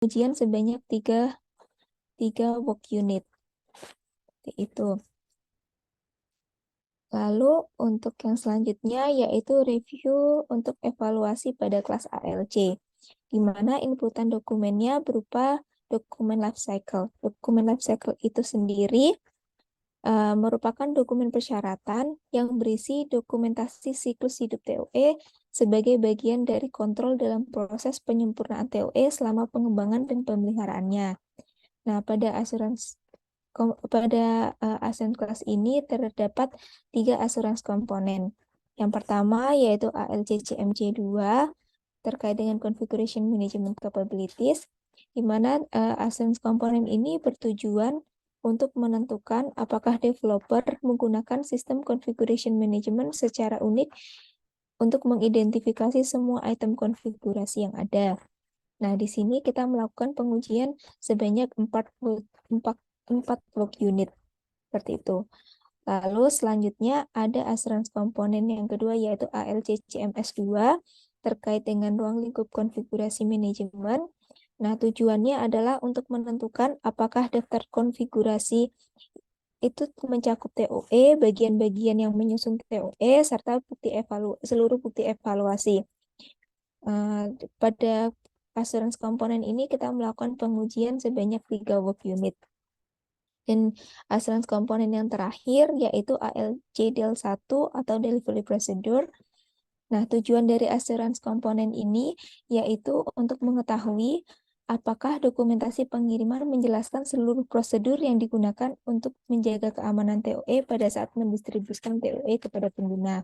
ujian sebanyak tiga work unit. Itu. Lalu untuk yang selanjutnya yaitu review untuk evaluasi pada kelas ALC, di mana inputan dokumennya berupa dokumen life cycle. Dokumen life cycle itu sendiri merupakan dokumen persyaratan yang berisi dokumentasi siklus hidup TOE sebagai bagian dari kontrol dalam proses penyempurnaan TOE selama pengembangan dan pemeliharaannya. Nah, pada asuransi kelas ini terdapat 3 asuransi komponen. Yang pertama yaitu ALC CMC 2 terkait dengan Configuration Management Capabilities, di mana asuransi komponen ini bertujuan untuk menentukan apakah developer menggunakan sistem configuration management secara unik untuk mengidentifikasi semua item konfigurasi yang ada. Nah, di sini kita melakukan pengujian sebanyak 4 work unit. Seperti itu. Lalu selanjutnya ada asuransi komponen yang kedua yaitu ALC CMS 2 terkait dengan ruang lingkup konfigurasi manajemen. Nah, tujuannya adalah untuk menentukan apakah daftar konfigurasi itu mencakup TOE, bagian-bagian yang menyusun TOE, serta seluruh bukti evaluasi. Pada asuransi komponen ini kita melakukan pengujian sebanyak 3 work unit. Dan asuransi komponen yang terakhir yaitu ALC DEL 1 atau Delivery Procedure. Nah, tujuan dari asuransi komponen ini yaitu untuk mengetahui apakah dokumentasi pengiriman menjelaskan seluruh prosedur yang digunakan untuk menjaga keamanan TOE pada saat mendistribusikan TOE kepada pengguna.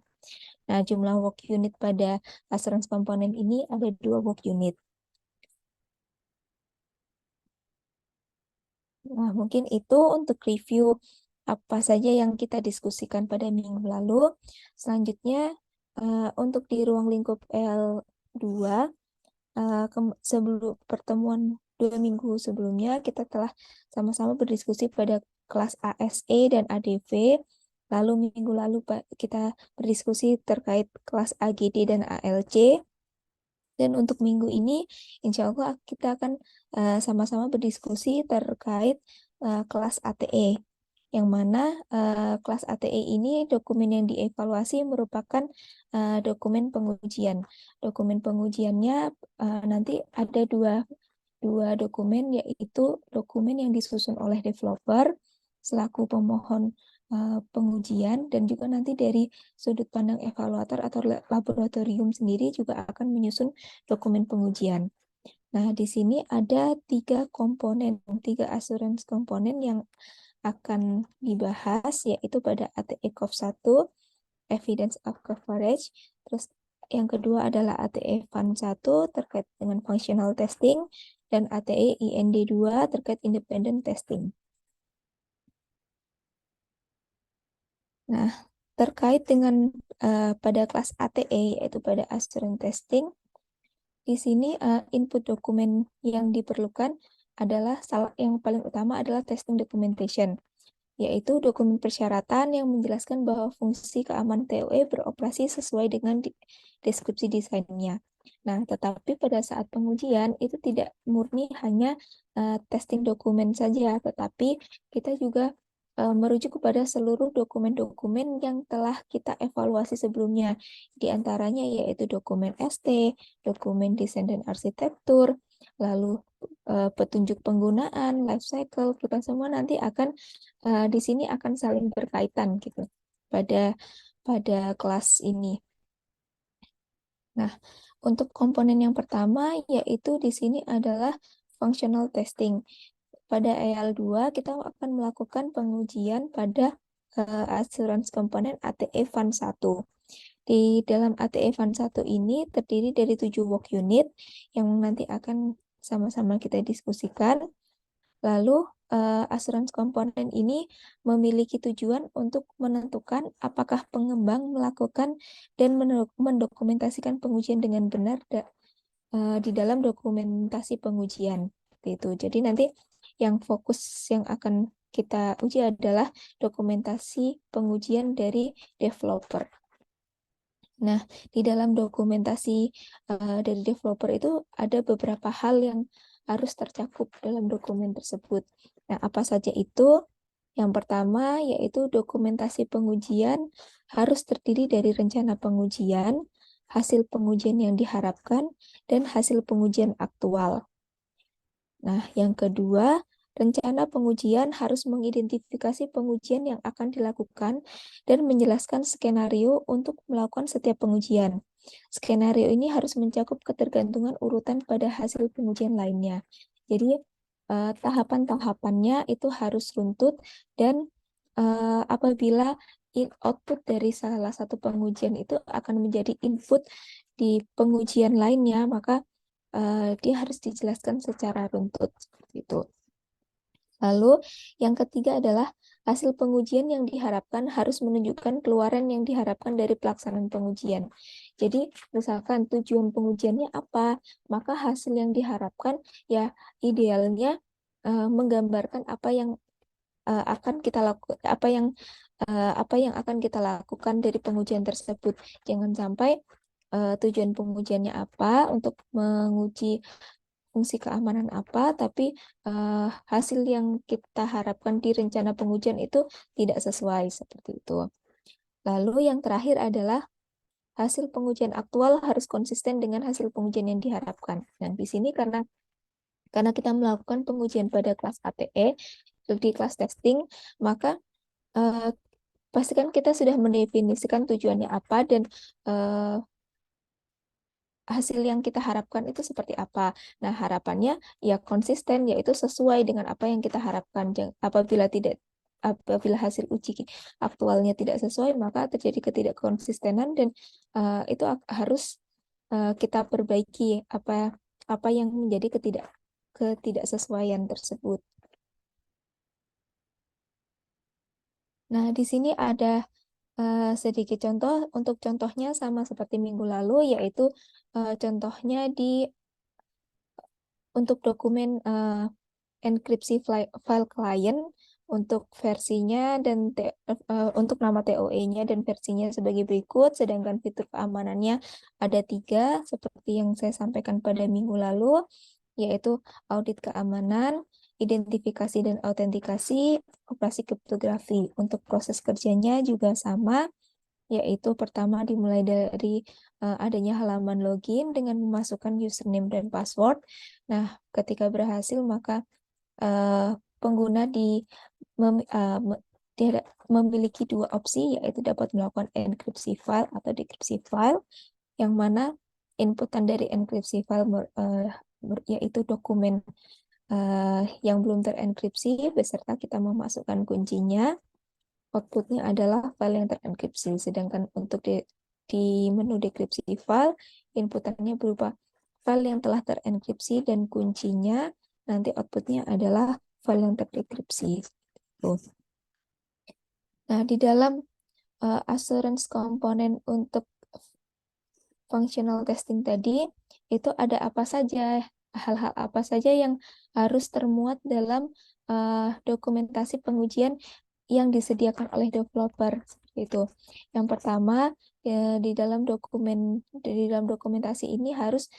Nah, jumlah work unit pada asuransi komponen ini ada 2 work unit. Nah, mungkin itu untuk review apa saja yang kita diskusikan pada minggu lalu. Selanjutnya, untuk di ruang lingkup L2, sebelum pertemuan 2 minggu sebelumnya, kita telah sama-sama berdiskusi pada kelas ASE dan ADV. Lalu minggu lalu kita berdiskusi terkait kelas AGD dan ALC. Dan untuk minggu ini, insya Allah kita akan sama-sama berdiskusi terkait kelas ATE, yang mana kelas ATE ini dokumen yang dievaluasi merupakan dokumen pengujian. Dokumen pengujiannya nanti ada dua dokumen, yaitu dokumen yang disusun oleh developer selaku pemohon pengujian, dan juga nanti dari sudut pandang evaluator atau laboratorium sendiri juga akan menyusun dokumen pengujian. Nah, di sini ada 3 asuransi komponen yang akan dibahas, yaitu pada ATE COV 1, Evidence of Coverage, terus yang kedua adalah ATE Fund 1 terkait dengan Functional Testing, dan ATE IND 2 terkait Independent Testing. Nah, terkait dengan pada kelas ATE, yaitu pada Assurance Testing, di sini input dokumen yang diperlukan adalah yang paling utama adalah testing documentation, yaitu dokumen persyaratan yang menjelaskan bahwa fungsi keamanan TOE beroperasi sesuai dengan deskripsi desainnya. Nah, tetapi pada saat pengujian itu tidak murni hanya testing dokumen saja, tetapi kita juga merujuk kepada seluruh dokumen-dokumen yang telah kita evaluasi sebelumnya. Di antaranya yaitu dokumen ST, dokumen desain dan arsitektur, lalu petunjuk penggunaan, life cycle, kita semua nanti akan di sini akan saling berkaitan gitu pada kelas ini. Nah, untuk komponen yang pertama yaitu di sini adalah functional testing. Pada EL2 kita akan melakukan pengujian pada asuransi komponen ATE Fund 1. Di dalam ATE Fund 1 ini terdiri dari 7 work unit yang nanti akan sama-sama kita diskusikan. Lalu asuransi komponen ini memiliki tujuan untuk menentukan apakah pengembang melakukan dan mendokumentasikan pengujian dengan benar di dalam dokumentasi pengujian. Itu. Jadi nanti yang fokus yang akan kita uji adalah dokumentasi pengujian dari developer. Nah, di dalam dokumentasi dari developer itu ada beberapa hal yang harus tercakup dalam dokumen tersebut. Nah, apa saja itu? Yang pertama yaitu dokumentasi pengujian harus terdiri dari rencana pengujian, hasil pengujian yang diharapkan, dan hasil pengujian aktual. Nah, yang kedua, rencana pengujian harus mengidentifikasi pengujian yang akan dilakukan dan menjelaskan skenario untuk melakukan setiap pengujian. Skenario ini harus mencakup ketergantungan urutan pada hasil pengujian lainnya. Jadi, tahapan-tahapannya itu harus runtut dan apabila output dari salah satu pengujian itu akan menjadi input di pengujian lainnya, maka dia harus dijelaskan secara runtut seperti itu. Lalu yang ketiga adalah hasil pengujian yang diharapkan harus menunjukkan keluaran yang diharapkan dari pelaksanaan pengujian. Jadi misalkan tujuan pengujiannya apa, maka hasil yang diharapkan ya idealnya menggambarkan apa yang akan kita lakukan, apa yang akan kita lakukan dari pengujian tersebut. Jangan sampai tujuan pengujiannya apa untuk menguji fungsi keamanan apa, tapi hasil yang kita harapkan di rencana pengujian itu tidak sesuai seperti itu. Lalu yang terakhir adalah hasil pengujian aktual harus konsisten dengan hasil pengujian yang diharapkan. Dan di sini karena kita melakukan pengujian pada kelas ATE, di kelas testing, maka pastikan kita sudah mendefinisikan tujuannya apa dan hasil yang kita harapkan itu seperti apa. Nah, harapannya ya konsisten, yaitu sesuai dengan apa yang kita harapkan. Apabila hasil uji aktualnya tidak sesuai, maka terjadi ketidakkonsistenan dan itu harus kita perbaiki apa yang menjadi ketidaksesuaian tersebut. Nah, di sini ada sedikit contoh. Untuk contohnya sama seperti minggu lalu, yaitu contohnya untuk dokumen enkripsi file client untuk versinya dan untuk nama TOE-nya dan versinya sebagai berikut, sedangkan fitur keamanannya ada 3, seperti yang saya sampaikan pada minggu lalu, yaitu audit keamanan, identifikasi dan autentikasi, operasi kriptografi. Untuk proses kerjanya juga sama, yaitu pertama dimulai dari adanya halaman login dengan memasukkan username dan password. Nah, ketika berhasil, maka pengguna memiliki 2 opsi, yaitu dapat melakukan enkripsi file atau dekripsi file, yang mana inputan dari enkripsi file yaitu dokumen yang belum terenkripsi beserta kita memasukkan kuncinya. Outputnya adalah file yang terenkripsi. Sedangkan untuk di menu dekripsi file, inputannya berupa file yang telah terenkripsi dan kuncinya nanti outputnya adalah file yang terdekripsi. Tuh. Nah, di dalam assurance komponen untuk functional testing tadi, itu ada apa saja, hal-hal apa saja yang harus termuat dalam dokumentasi pengujian yang disediakan oleh developer seperti itu. Yang pertama, di dalam dokumentasi ini harus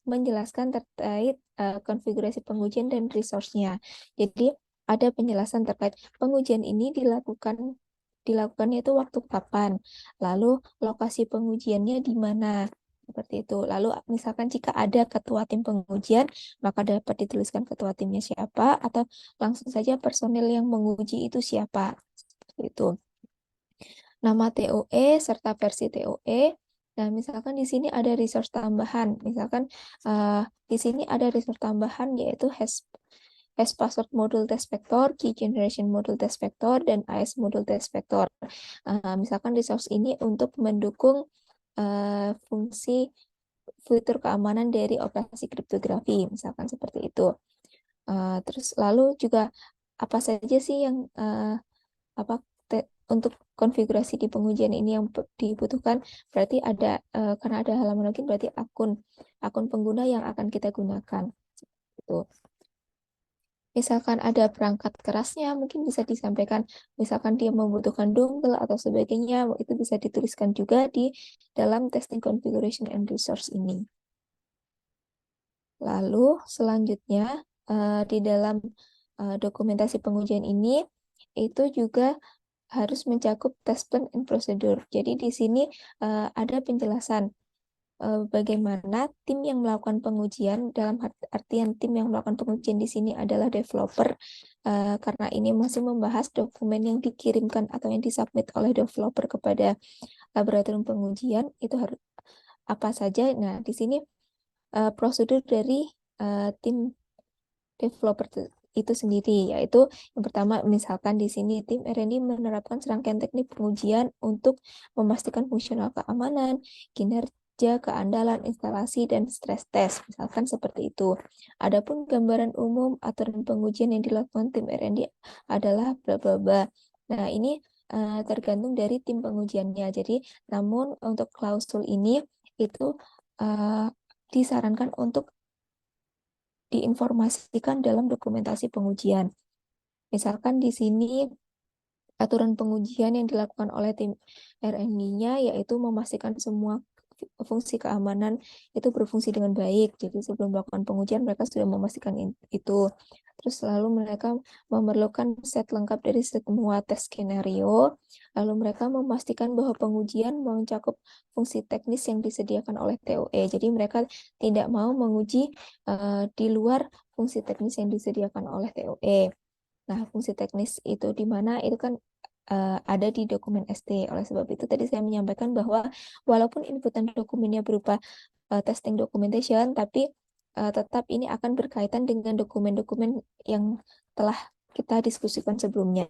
menjelaskan terkait konfigurasi pengujian dan resource-nya. Jadi ada penjelasan terkait pengujian ini dilakukannya itu waktu kapan, lalu lokasi pengujiannya di mana, seperti itu. Lalu misalkan jika ada ketua tim pengujian, maka dapat dituliskan ketua timnya siapa, atau langsung saja personil yang menguji itu siapa, seperti itu. Nama TOE serta versi TOE. Nah, misalkan di sini ada resource tambahan, misalkan di sini ada resource tambahan yaitu hash password module test vector, key generation module test vector, dan AS module test vector. Misalkan resource ini untuk mendukung fungsi fitur keamanan dari operasi kriptografi, misalkan seperti itu. Terus lalu juga apa saja sih yang apa untuk konfigurasi di pengujian ini yang dibutuhkan? Berarti ada karena ada halaman login, berarti akun pengguna yang akan kita gunakan. Itu. Misalkan ada perangkat kerasnya, mungkin bisa disampaikan, misalkan dia membutuhkan dongle atau sebagainya, itu bisa dituliskan juga di dalam testing configuration and resource ini. Lalu selanjutnya di dalam dokumentasi pengujian ini itu juga harus mencakup test plan and procedure. Jadi di sini ada penjelasan bagaimana tim yang melakukan pengujian, dalam artian tim yang melakukan pengujian di sini adalah developer, karena ini masih membahas dokumen yang dikirimkan atau yang disubmit oleh developer kepada laboratorium pengujian itu harus apa saja. Nah, di sini prosedur dari tim developer itu sendiri, yaitu yang pertama, misalkan di sini tim R&D menerapkan serangkaian teknik pengujian untuk memastikan fungsional keamanan, kinerja, keandalan, instalasi, dan stress test, misalkan seperti itu. Adapun gambaran umum aturan pengujian yang dilakukan tim R&D adalah bla bla bla. Nah, ini tergantung dari tim pengujiannya. Jadi, namun untuk klausul ini itu disarankan untuk diinformasikan dalam dokumentasi pengujian. Misalkan di sini aturan pengujian yang dilakukan oleh tim R&D-nya yaitu memastikan semua fungsi keamanan itu berfungsi dengan baik. Jadi sebelum melakukan pengujian mereka sudah memastikan itu. Terus lalu mereka memerlukan set lengkap dari semua tes skenario. Lalu mereka memastikan bahwa pengujian mencakup fungsi teknis yang disediakan oleh TOE. Jadi mereka tidak mau menguji di luar fungsi teknis yang disediakan oleh TOE. Nah, fungsi teknis itu di mana itu kan ada di dokumen ST. Oleh sebab itu tadi saya menyampaikan bahwa walaupun inputan dokumennya berupa testing documentation, tapi tetap ini akan berkaitan dengan dokumen-dokumen yang telah kita diskusikan sebelumnya.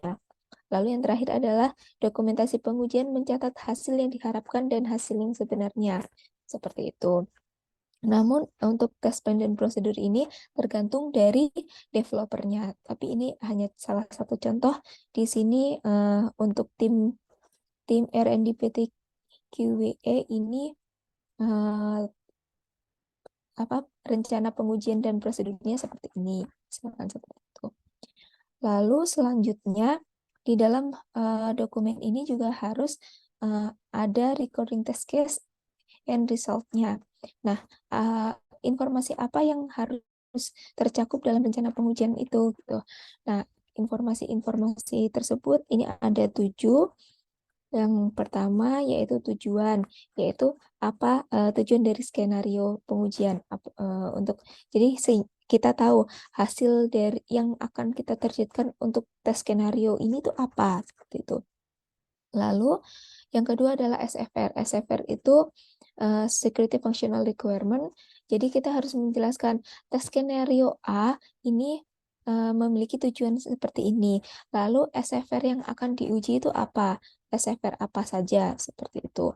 Lalu yang terakhir adalah dokumentasi pengujian mencatat hasil yang diharapkan dan hasil yang sebenarnya. Seperti itu. Namun untuk test plan dan prosedur ini tergantung dari developernya. Tapi ini hanya salah satu contoh. Di sini untuk tim R&D PT QWE ini apa rencana pengujian dan prosedurnya seperti ini. Silakan seperti itu. Lalu selanjutnya di dalam dokumen ini juga harus ada recording test case and result-nya. Nah, informasi apa yang harus tercakup dalam rencana pengujian itu gitu. Nah, informasi-informasi tersebut ini ada 7. Yang pertama yaitu tujuan, yaitu apa tujuan dari skenario pengujian untuk jadi kita tahu hasil dari yang akan kita terjadikan untuk tes skenario ini tuh apa seperti itu. Lalu yang kedua adalah SFR. SFR itu Security Functional Requirement. Jadi kita harus menjelaskan tes skenario A ini memiliki tujuan seperti ini. Lalu SFR yang akan diuji itu apa? SFR apa saja? Seperti itu.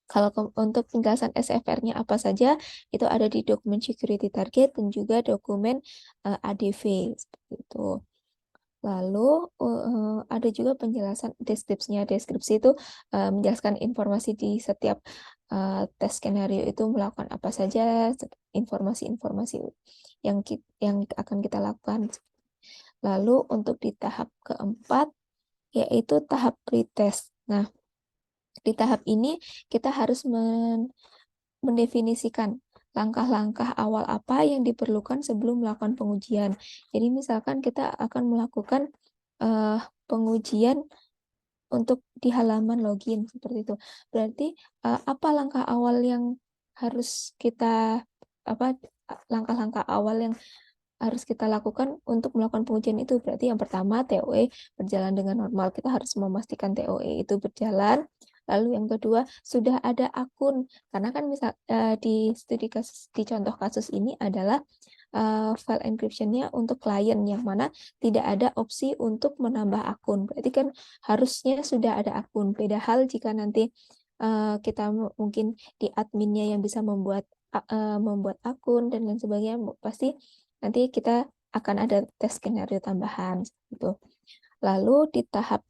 Kalau untuk penjelasan SFR-nya apa saja, itu ada di dokumen security target dan juga dokumen ADV. Seperti itu. Lalu ada juga penjelasan deskripsinya. Deskripsi itu menjelaskan informasi di setiap tes skenario itu melakukan apa saja, informasi-informasi yang akan kita lakukan. Lalu untuk di tahap keempat, yaitu tahap pretest. Nah, di tahap ini kita harus mendefinisikan langkah-langkah awal apa yang diperlukan sebelum melakukan pengujian. Jadi misalkan kita akan melakukan pengujian untuk di halaman login seperti itu. Berarti apa langkah awal yang harus kita apa langkah-langkah awal yang harus kita lakukan untuk melakukan pengujian itu? Berarti yang pertama TOE berjalan dengan normal. Kita harus memastikan TOE itu berjalan. Lalu yang kedua, sudah ada akun. Karena kan misal di studi kasus, di contoh kasus ini adalah file encryption-nya untuk klien yang mana tidak ada opsi untuk menambah akun. Berarti kan harusnya sudah ada akun. Beda hal jika nanti kita mungkin di adminnya yang bisa membuat akun dan lain sebagainya, pasti nanti kita akan ada tes skenario tambahan gitu. Lalu di tahap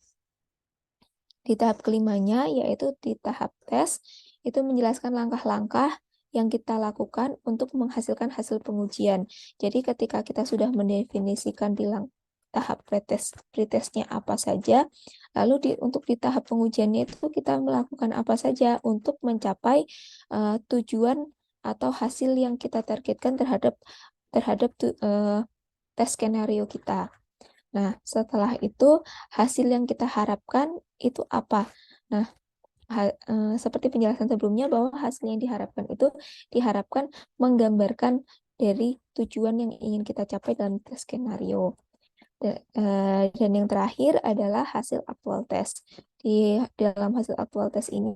kelimanya, yaitu di tahap tes, itu menjelaskan langkah-langkah yang kita lakukan untuk menghasilkan hasil pengujian. Jadi ketika kita sudah mendefinisikan di tahap pretestnya apa saja, lalu untuk di tahap pengujiannya itu kita melakukan apa saja untuk mencapai tujuan atau hasil yang kita targetkan terhadap tes skenario kita. Nah, setelah itu hasil yang kita harapkan itu apa? Nah, seperti penjelasan sebelumnya bahwa hasil yang diharapkan itu diharapkan menggambarkan dari tujuan yang ingin kita capai dalam tes skenario. Dan yang terakhir adalah hasil aktual tes. Di dalam hasil aktual tes ini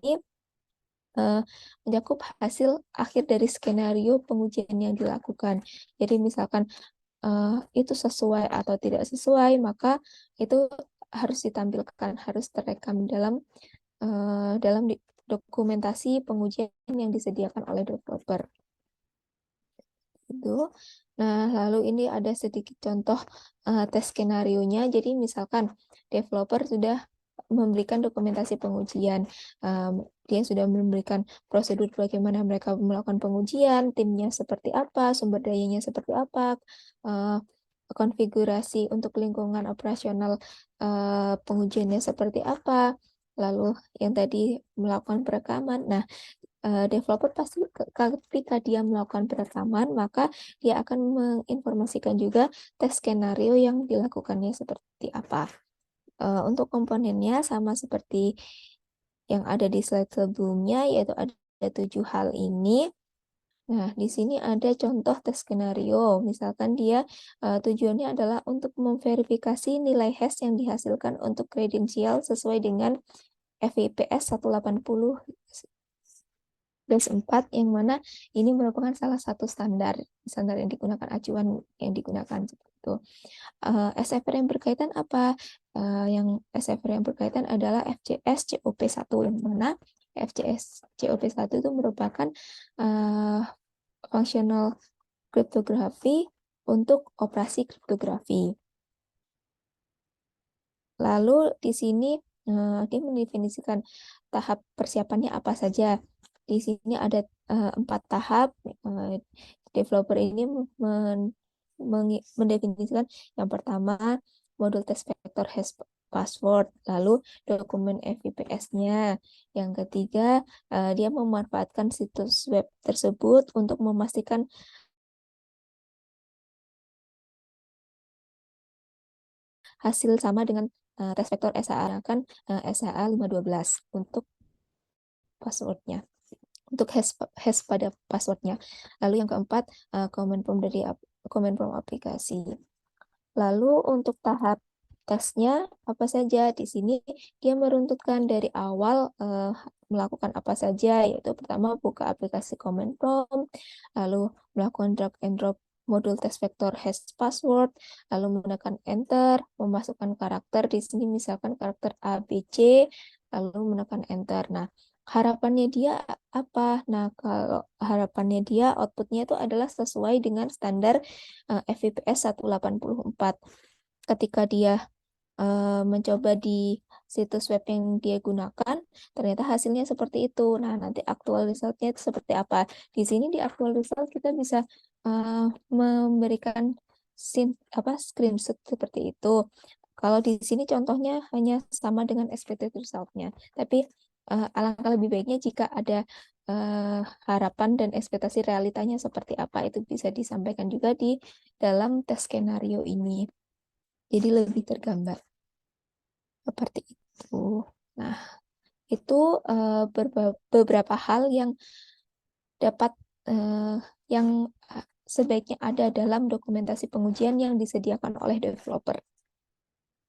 mencakup hasil akhir dari skenario pengujian yang dilakukan. Jadi misalkan itu sesuai atau tidak sesuai, maka itu harus ditampilkan, harus terekam dalam dokumentasi pengujian yang disediakan oleh developer. Itu. Nah, lalu ini ada sedikit contoh tes skenario-nya. Jadi misalkan developer sudah memberikan dokumentasi pengujian. Dia sudah memberikan prosedur bagaimana mereka melakukan pengujian, timnya seperti apa, sumber dayanya seperti apa, konfigurasi untuk lingkungan operasional pengujiannya seperti apa, lalu yang tadi melakukan perekaman. Nah, developer pasti ketika dia melakukan perekaman, maka dia akan menginformasikan juga tes skenario yang dilakukannya seperti apa. Untuk komponennya sama seperti yang ada di slide sebelumnya, yaitu ada 7 hal ini. Nah, di sini ada contoh tes skenario. Misalkan dia tujuannya adalah untuk memverifikasi nilai hash yang dihasilkan untuk kredensial sesuai dengan FIPS 180 4 yang mana ini merupakan salah satu standar yang digunakan, acuan yang digunakan seperti itu. SFR yang berkaitan apa? Yang SFR yang berkaitan adalah FCS COP1, yang mana FCS COP1 itu merupakan functional kriptografi untuk operasi kriptografi. Lalu di sini dia mendefinisikan tahap persiapannya apa saja. Di sini ada 4 tahap. Developer ini mendefinisikan yang pertama modul test vector hash password, lalu dokumen FIPS-nya. Yang ketiga, dia memanfaatkan situs web tersebut untuk memastikan hasil sama dengan tes vektor SHA, kan SHA 512 untuk passwordnya, untuk hash pada passwordnya. Lalu yang keempat, command prompt aplikasi. Lalu untuk tahap tesnya apa saja? Di sini dia meruntutkan dari awal melakukan apa saja, yaitu pertama buka aplikasi command prompt, lalu melakukan drag and drop modul test vektor hash password, lalu menekan enter, memasukkan karakter, di sini misalkan karakter ABC, lalu menekan enter. Nah, harapannya dia apa? Nah, kalau harapannya dia outputnya itu adalah sesuai dengan standar FIPS 184. Ketika dia mencoba di situs web yang dia gunakan, ternyata hasilnya seperti itu. Nah, nanti aktual resultnya itu seperti apa? Di sini di aktual result kita bisa memberikan screenshot seperti itu. Kalau di sini contohnya hanya sama dengan expected resultnya, tapi alangkah lebih baiknya jika ada harapan dan ekspektasi realitanya seperti apa, itu bisa disampaikan juga di dalam tes skenario ini. Jadi lebih tergambar seperti itu. Nah, itu beberapa hal yang dapat yang sebaiknya ada dalam dokumentasi pengujian yang disediakan oleh developer.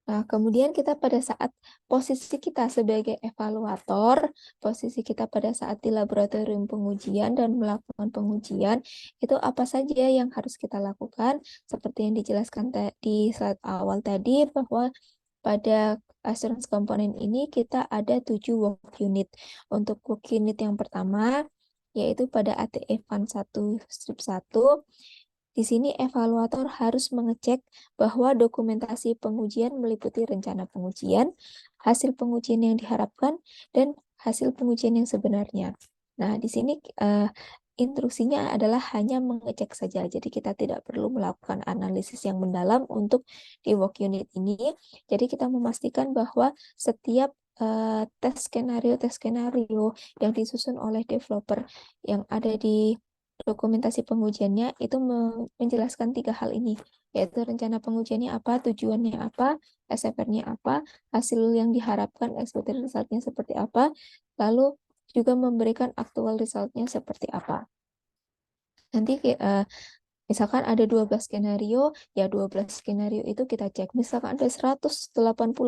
Nah, kemudian kita pada saat posisi kita sebagai evaluator, posisi kita pada saat di laboratorium pengujian dan melakukan pengujian, itu apa saja yang harus kita lakukan? Seperti yang dijelaskan di slide awal tadi, bahwa pada assurance komponen ini kita ada 7 work unit. Untuk work unit yang pertama, yaitu pada ATE Fund 1 strip 1, di sini evaluator harus mengecek bahwa dokumentasi pengujian meliputi rencana pengujian, hasil pengujian yang diharapkan, dan hasil pengujian yang sebenarnya. Nah, di sini instruksinya adalah hanya mengecek saja. Jadi kita tidak perlu melakukan analisis yang mendalam untuk di work unit ini. Jadi kita memastikan bahwa setiap tes skenario yang disusun oleh developer yang ada di dokumentasi pengujiannya itu menjelaskan 3 hal ini, yaitu rencana pengujiannya apa, tujuannya apa, SFR-nya apa, hasil yang diharapkan, expected result-nya seperti apa, lalu juga memberikan actual result-nya seperti apa. Nanti misalkan ada 12 skenario, ya 12 skenario itu kita cek. Misalkan ada 180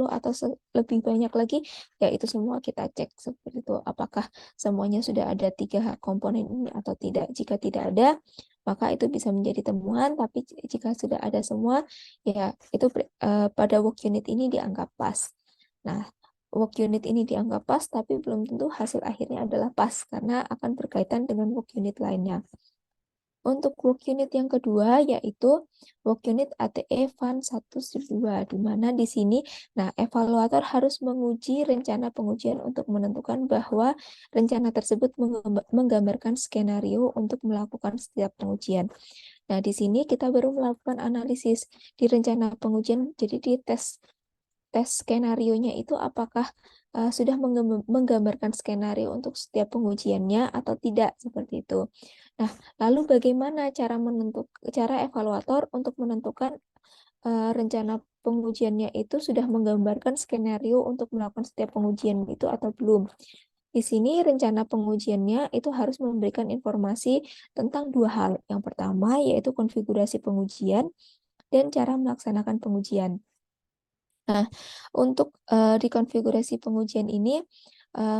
atau lebih banyak lagi, ya itu semua kita cek seperti itu. Apakah semuanya sudah ada 3 komponen ini atau tidak. Jika tidak ada, maka itu bisa menjadi temuan. Tapi jika sudah ada semua, ya itu pada work unit ini dianggap pas. Nah, work unit ini dianggap pas, tapi belum tentu hasil akhirnya adalah pas, karena akan berkaitan dengan work unit lainnya. Untuk work unit yang kedua yaitu work unit ATE Fund 1/2, di mana di sini evaluator harus menguji rencana pengujian untuk menentukan bahwa rencana tersebut menggambarkan skenario untuk melakukan setiap pengujian. Nah, di sini kita baru melakukan analisis di rencana pengujian, jadi di tes skenario-nya itu apakah sudah menggambarkan skenario untuk setiap pengujiannya atau tidak, seperti itu. Nah, lalu bagaimana cara evaluator untuk menentukan rencana pengujiannya itu sudah menggambarkan skenario untuk melakukan setiap pengujian itu atau belum? Di sini rencana pengujiannya itu harus memberikan informasi tentang 2 hal. Yang pertama yaitu konfigurasi pengujian dan cara melaksanakan pengujian. Nah, untuk di konfigurasi pengujian ini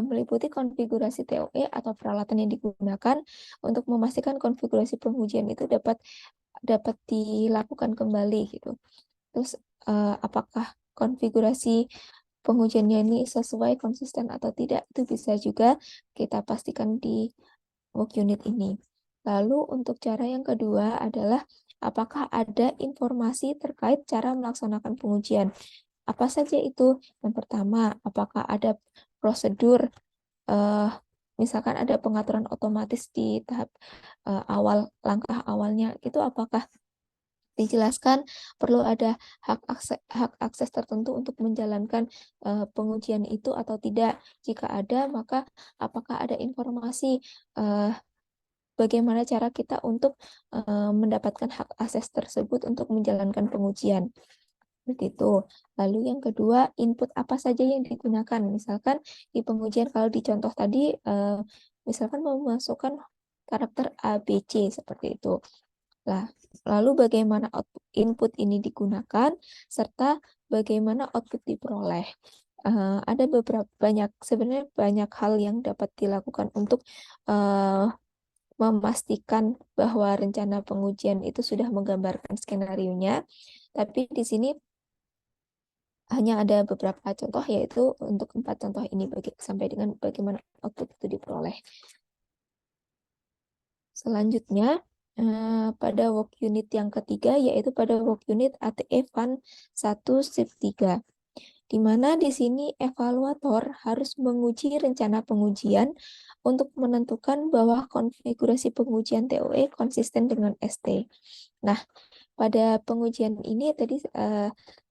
meliputi konfigurasi TOE atau peralatan yang digunakan untuk memastikan konfigurasi pengujian itu dapat dilakukan kembali gitu. Terus apakah konfigurasi pengujiannya ini sesuai, konsisten atau tidak, itu bisa juga kita pastikan di work unit ini. Lalu untuk cara yang kedua adalah apakah ada informasi terkait cara melaksanakan pengujian. Apa saja itu? Yang pertama, apakah ada prosedur, eh, misalkan ada pengaturan otomatis di tahap langkah awalnya, itu apakah dijelaskan perlu ada hak akses tertentu untuk menjalankan pengujian itu atau tidak? Jika ada, maka apakah ada informasi eh, bagaimana cara kita untuk mendapatkan hak akses tersebut untuk menjalankan pengujian? Seperti itu. Lalu yang kedua, input apa saja yang digunakan. Misalkan di pengujian, kalau di contoh tadi, misalkan memasukkan karakter A, B, C, seperti itu. Lah, lalu bagaimana input ini digunakan, serta bagaimana output diperoleh. Ada sebenarnya banyak hal yang dapat dilakukan untuk memastikan bahwa rencana pengujian itu sudah menggambarkan skenario-nya. Tapi di sini hanya ada beberapa contoh, yaitu untuk 4 contoh ini sampai dengan bagaimana output itu diperoleh. Selanjutnya, pada work unit yang ketiga, yaitu pada work unit ATE Fund 1/3, di mana di sini evaluator harus menguji rencana pengujian untuk menentukan bahwa konfigurasi pengujian TOE konsisten dengan ST. Nah, pada pengujian ini tadi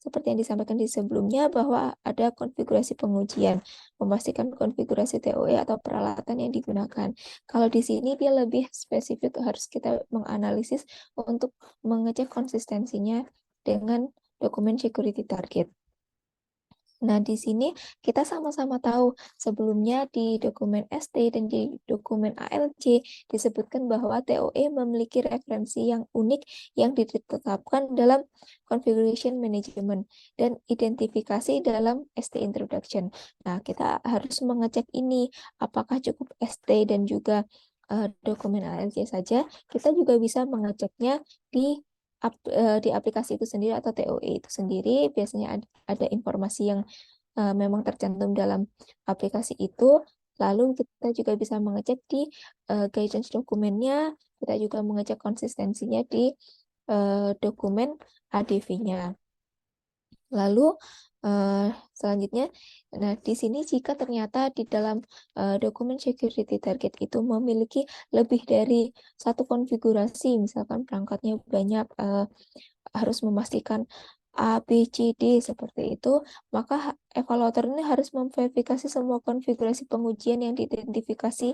seperti yang disampaikan di sebelumnya bahwa ada konfigurasi pengujian, memastikan konfigurasi TOE atau peralatan yang digunakan. Kalau di sini dia lebih spesifik, harus kita menganalisis untuk mengecek konsistensinya dengan dokumen security target. Nah, di sini kita sama-sama tahu sebelumnya di dokumen ST dan di dokumen ALC disebutkan bahwa TOE memiliki referensi yang unik yang ditetapkan dalam configuration management dan identifikasi dalam ST introduction. Nah, kita harus mengecek ini apakah cukup ST dan juga dokumen ALC saja. Kita juga bisa mengeceknya di di aplikasi itu sendiri atau TOE itu sendiri. Biasanya ada informasi yang memang tercantum dalam aplikasi itu. Lalu kita juga bisa mengecek di guidance dokumennya, kita juga mengecek konsistensinya di dokumen ADV-nya. Lalu selanjutnya, nah di sini jika ternyata di dalam dokumen security target itu memiliki lebih dari satu konfigurasi, misalkan perangkatnya banyak, harus memastikan A, B, C, D seperti itu, maka evaluator ini harus memverifikasi semua konfigurasi pengujian yang diidentifikasi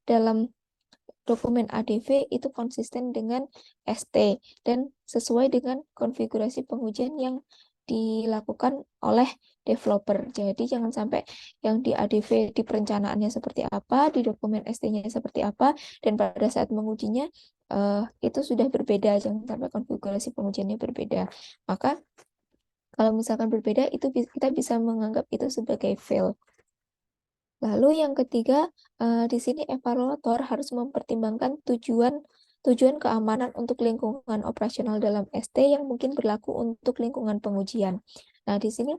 dalam dokumen ADV itu konsisten dengan ST dan sesuai dengan konfigurasi pengujian yang dilakukan oleh developer. Jadi jangan sampai yang di ADV di perencanaannya seperti apa, di dokumen ST-nya seperti apa, dan pada saat mengujinya itu sudah berbeda. Jangan sampai konfigurasi pengujiannya berbeda. Maka kalau misalkan berbeda, itu kita bisa menganggap itu sebagai fail. Lalu yang ketiga, di sini evaluator harus mempertimbangkan tujuan keamanan untuk lingkungan operasional dalam ST yang mungkin berlaku untuk lingkungan pengujian. Nah, di sini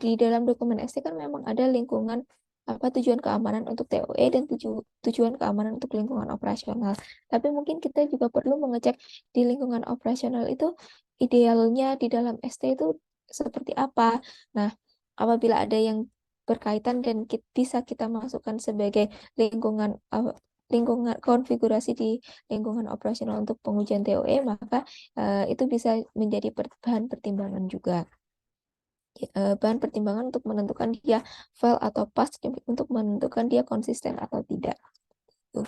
di dalam dokumen ST kan memang ada lingkungan apa tujuan keamanan untuk TOE dan tujuan keamanan untuk lingkungan operasional. Tapi mungkin kita juga perlu mengecek di lingkungan operasional itu idealnya di dalam ST itu seperti apa. Nah, apabila ada yang berkaitan dan bisa kita masukkan sebagai lingkungan lingkungan konfigurasi di lingkungan operasional untuk pengujian TOE, maka itu bisa menjadi bahan pertimbangan juga. Bahan pertimbangan untuk menentukan dia fail atau pass, untuk menentukan dia konsisten atau tidak. Tuh.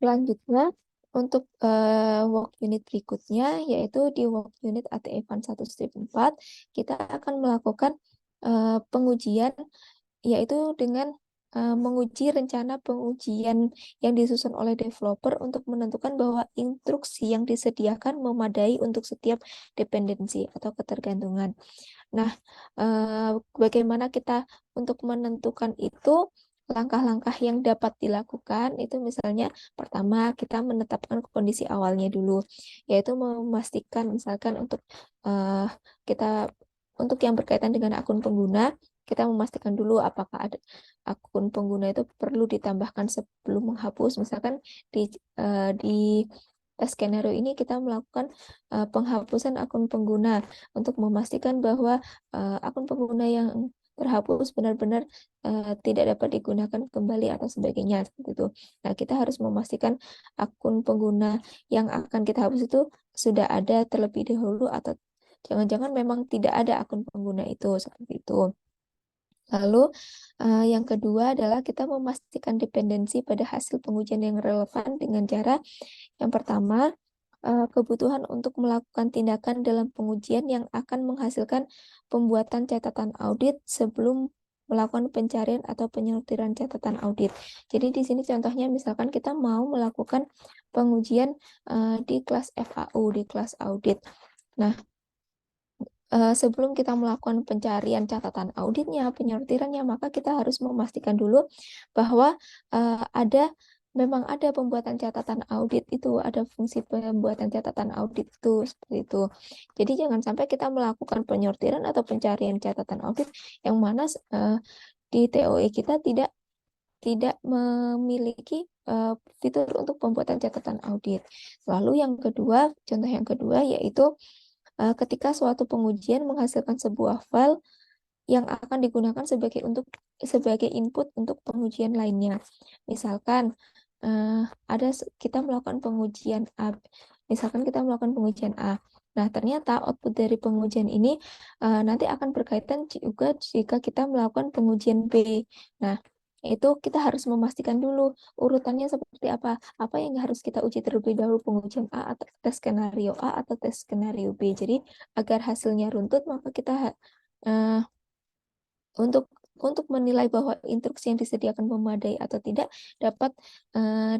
Selanjutnya, untuk work unit berikutnya, yaitu di work unit ATE Fund 1-4, kita akan melakukan pengujian, yaitu dengan menguji rencana pengujian yang disusun oleh developer untuk menentukan bahwa instruksi yang disediakan memadai untuk setiap dependensi atau ketergantungan. Nah, bagaimana kita untuk menentukan itu? Langkah-langkah yang dapat dilakukan itu misalnya pertama kita menetapkan kondisi awalnya dulu, yaitu memastikan misalkan untuk kita untuk yang berkaitan dengan akun pengguna, kita memastikan dulu apakah ada akun pengguna itu perlu ditambahkan sebelum menghapus. Misalkan di skenario ini kita melakukan penghapusan akun pengguna untuk memastikan bahwa akun pengguna yang terhapus benar-benar tidak dapat digunakan kembali atau sebagainya seperti itu. Nah, kita harus memastikan akun pengguna yang akan kita hapus itu sudah ada terlebih dahulu atau jangan-jangan memang tidak ada akun pengguna itu seperti itu. Lalu yang kedua adalah kita memastikan dependensi pada hasil pengujian yang relevan dengan cara yang pertama, kebutuhan untuk melakukan tindakan dalam pengujian yang akan menghasilkan pembuatan catatan audit sebelum melakukan pencarian atau penyortiran catatan audit. Jadi di sini contohnya misalkan kita mau melakukan pengujian di kelas FAU, di kelas audit. Nah, sebelum kita melakukan pencarian catatan auditnya, penyortirannya, maka kita harus memastikan dulu bahwa memang ada pembuatan catatan audit itu, ada fungsi pembuatan catatan audit itu, seperti itu. Jadi jangan sampai kita melakukan penyortiran atau pencarian catatan audit yang mana di TOE kita tidak memiliki fitur untuk pembuatan catatan audit. Lalu yang kedua, contoh yang kedua yaitu ketika suatu pengujian menghasilkan sebuah file yang akan digunakan sebagai input untuk pengujian lainnya. Misalkan kita melakukan pengujian A, misalkan kita melakukan pengujian A. Nah, ternyata output dari pengujian ini nanti akan berkaitan juga jika kita melakukan pengujian B. Nah, itu kita harus memastikan dulu urutannya seperti apa. Apa yang harus kita uji terlebih dahulu, pengujian A atau tes skenario A atau tes skenario B. Jadi, agar hasilnya runtut, maka kita uh, untuk menilai bahwa instruksi yang disediakan memadai atau tidak dapat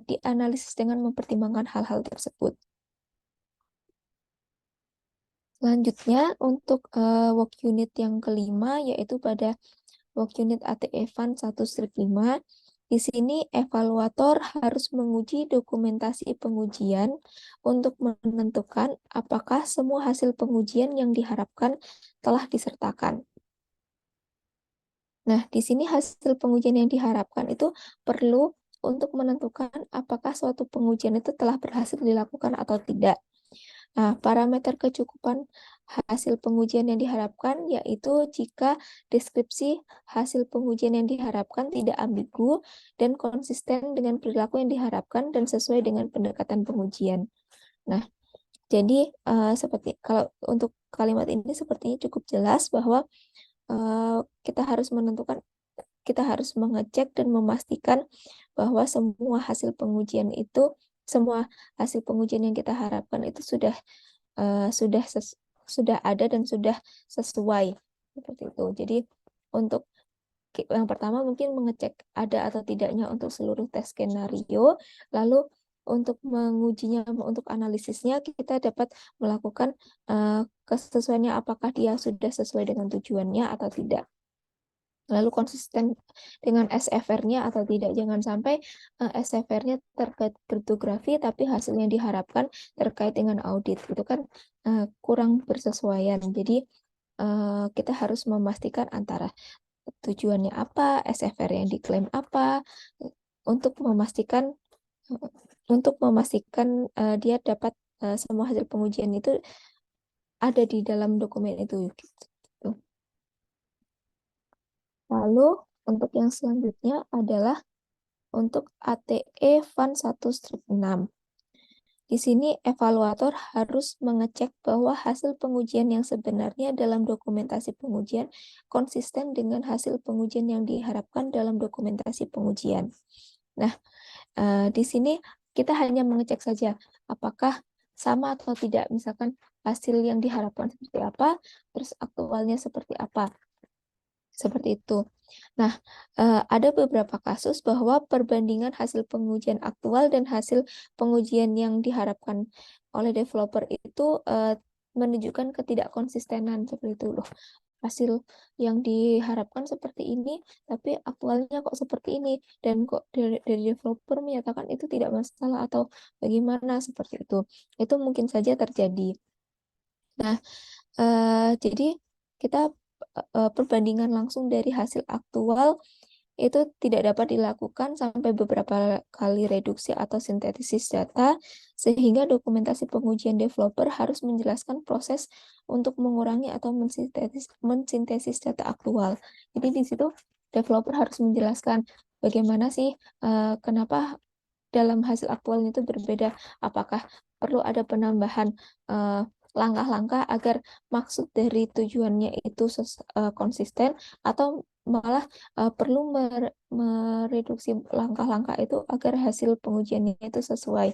dianalisis dengan mempertimbangkan hal-hal tersebut. Selanjutnya untuk work unit yang kelima yaitu pada work unit ATE Fund 1-5. Di sini evaluator harus menguji dokumentasi pengujian untuk menentukan apakah semua hasil pengujian yang diharapkan telah disertakan. Nah, di sini hasil pengujian yang diharapkan itu perlu untuk menentukan apakah suatu pengujian itu telah berhasil dilakukan atau tidak. Nah, parameter kecukupan hasil pengujian yang diharapkan yaitu jika deskripsi hasil pengujian yang diharapkan tidak ambigu dan konsisten dengan perilaku yang diharapkan dan sesuai dengan pendekatan pengujian. Nah, jadi seperti kalau untuk kalimat ini sepertinya cukup jelas bahwa kita harus menentukan kita harus mengecek dan memastikan bahwa semua hasil pengujian yang kita harapkan itu sudah ada dan sudah sesuai seperti itu. Jadi untuk yang pertama mungkin mengecek ada atau tidaknya untuk seluruh tes skenario, lalu untuk mengujinya, untuk analisisnya kita dapat melakukan kesesuaiannya apakah dia sudah sesuai dengan tujuannya atau tidak. Lalu konsisten dengan SFR-nya atau tidak. Jangan sampai SFR-nya terkait kriptografi tapi hasilnya diharapkan terkait dengan audit. Itu kan kurang bersesuaian. Jadi kita harus memastikan antara tujuannya apa, SFR yang diklaim apa, untuk memastikan dia dapat semua hasil pengujian itu ada di dalam dokumen itu. Gitu. Lalu untuk yang selanjutnya adalah untuk ATE Fund 1/6. Di sini evaluator harus mengecek bahwa hasil pengujian yang sebenarnya dalam dokumentasi pengujian konsisten dengan hasil pengujian yang diharapkan dalam dokumentasi pengujian. Nah, di sini kita hanya mengecek saja apakah sama atau tidak, misalkan hasil yang diharapkan seperti apa, terus aktualnya seperti apa. Seperti itu. Nah, ada beberapa kasus bahwa perbandingan hasil pengujian aktual dan hasil pengujian yang diharapkan oleh developer itu menunjukkan ketidakkonsistenan seperti itu loh. Hasil yang diharapkan seperti ini, tapi aktualnya kok seperti ini, dan kok dari developer menyatakan itu tidak masalah atau bagaimana seperti itu. Itu mungkin saja terjadi. Nah, jadi kita perbandingan langsung dari hasil aktual itu tidak dapat dilakukan sampai beberapa kali reduksi atau sintesis data, sehingga dokumentasi pengujian developer harus menjelaskan proses untuk mengurangi atau mensintesis data aktual. Jadi di situ developer harus menjelaskan bagaimana sih kenapa dalam hasil aktual itu berbeda, apakah perlu ada penambahan langkah-langkah agar maksud dari tujuannya itu konsisten, atau malah perlu mereduksi langkah-langkah itu agar hasil pengujiannya itu sesuai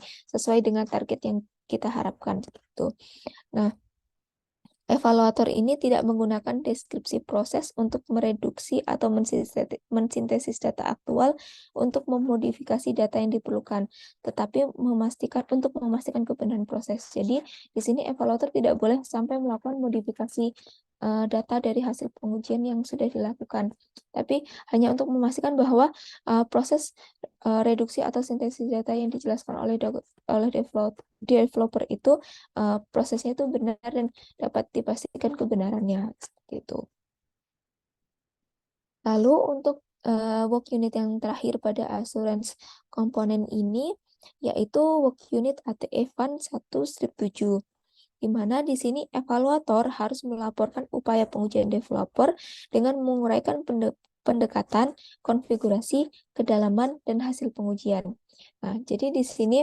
dengan target yang kita harapkan gitu. Nah, evaluator ini tidak menggunakan deskripsi proses untuk mereduksi atau mensintesis data aktual untuk memodifikasi data yang diperlukan, tetapi untuk memastikan kebenaran proses. Jadi, di sini evaluator tidak boleh sampai melakukan modifikasi data dari hasil pengujian yang sudah dilakukan, tapi hanya untuk memastikan bahwa proses reduksi atau sintesis data yang dijelaskan oleh developer itu prosesnya itu benar dan dapat dipastikan kebenarannya seperti itu. Lalu untuk work unit yang terakhir pada assurance komponen ini yaitu work unit ATE Fund 1/7, di mana di sini evaluator harus melaporkan upaya pengujian developer dengan menguraikan pendekatan, konfigurasi, kedalaman, dan hasil pengujian. Nah, jadi di sini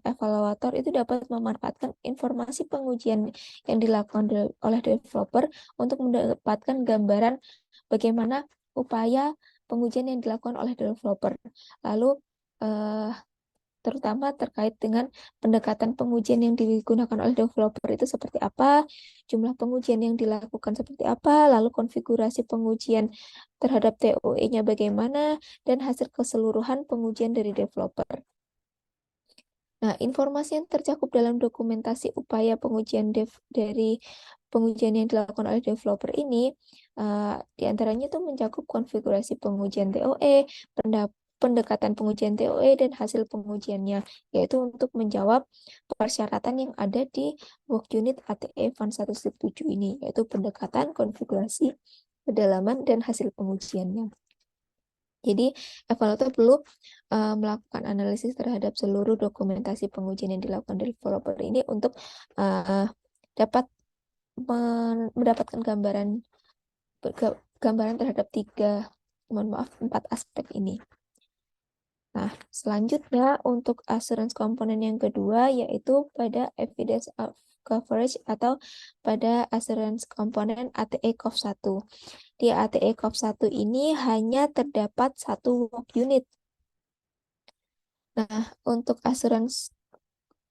evaluator itu dapat memanfaatkan informasi pengujian yang dilakukan oleh developer untuk mendapatkan gambaran bagaimana upaya pengujian yang dilakukan oleh developer. Lalu terutama terkait dengan pendekatan pengujian yang digunakan oleh developer itu seperti apa, jumlah pengujian yang dilakukan seperti apa, lalu konfigurasi pengujian terhadap TOE-nya bagaimana, dan hasil keseluruhan pengujian dari developer. Nah, informasi yang tercakup dalam dokumentasi upaya pengujian dari pengujian yang dilakukan oleh developer ini, diantaranya itu mencakup konfigurasi pengujian TOE, pendekatan pengujian TOE, dan hasil pengujiannya, yaitu untuk menjawab persyaratan yang ada di work unit ATE Fund 1/7 ini, yaitu pendekatan, konfigurasi, kedalaman, dan hasil pengujiannya. Jadi, evaluator perlu melakukan analisis terhadap seluruh dokumentasi pengujian yang dilakukan developer ini untuk dapat mendapatkan gambaran 4 aspek ini. Lalu untuk work unit ATE Fund 1/7 ini, evaluator perlu melakukan analisis terhadap seluruh dokumentasi pengujian yang dilakukan developer ini untuk dapat mendapatkan gambaran 4 aspek ini. Lalu untuk work unit ATE Fund 1/7 ini, evaluator perlu melakukan analisis terhadap seluruh dokumentasi pengujian yang dilakukan developer ini untuk dapat mendapatkan gambaran 4 aspek ini. Nah, selanjutnya untuk assurance komponen yang kedua yaitu pada evidence of coverage atau pada assurance komponen ATE COV 1. Di ATE COV 1 ini hanya terdapat satu work unit. Nah, untuk assurance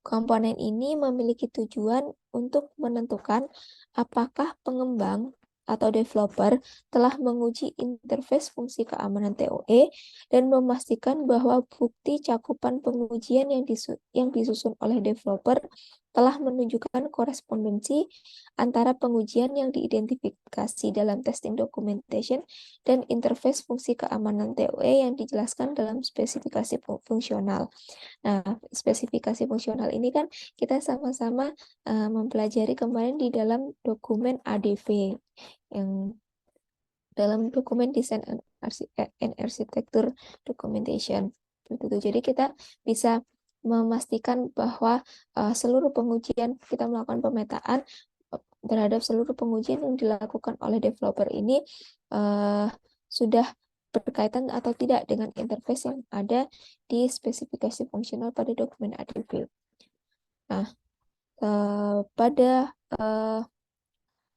komponen ini memiliki tujuan untuk menentukan apakah pengembang atau developer telah menguji interface fungsi keamanan TOE dan memastikan bahwa bukti cakupan pengujian yang disusun oleh developer telah menunjukkan korespondensi antara pengujian yang diidentifikasi dalam testing documentation dan interface fungsi keamanan TOE yang dijelaskan dalam spesifikasi fungsional. Nah, spesifikasi fungsional ini kan kita sama-sama mempelajari kemarin di dalam dokumen ADV yang dalam dokumen desain and architecture documentation. Jadi kita bisa memastikan bahwa seluruh pengujian kita melakukan pemetaan terhadap seluruh pengujian yang dilakukan oleh developer ini sudah berkaitan atau tidak dengan interface yang ada di spesifikasi fungsional pada dokumen ADV. Nah, pada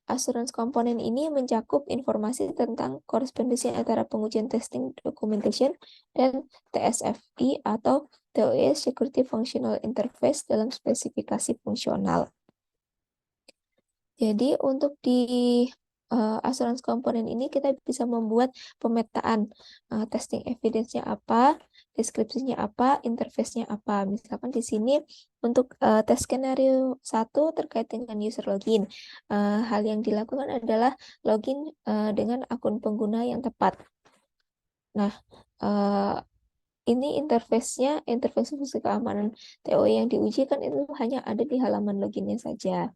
assurance komponen ini mencakup informasi tentang korespondensi antara pengujian testing documentation dan TSFI atau TOE Security Functional Interface dalam spesifikasi fungsional. Jadi untuk di assurance komponen ini kita bisa membuat pemetaan testing evidence-nya apa, deskripsinya apa, interface-nya apa. Misalkan di sini untuk tes skenario 1 terkait dengan user login. Hal yang dilakukan adalah login dengan akun pengguna yang tepat. Nah, ini interface fungsi keamanan TOE yang diuji kan itu hanya ada di halaman loginnya saja.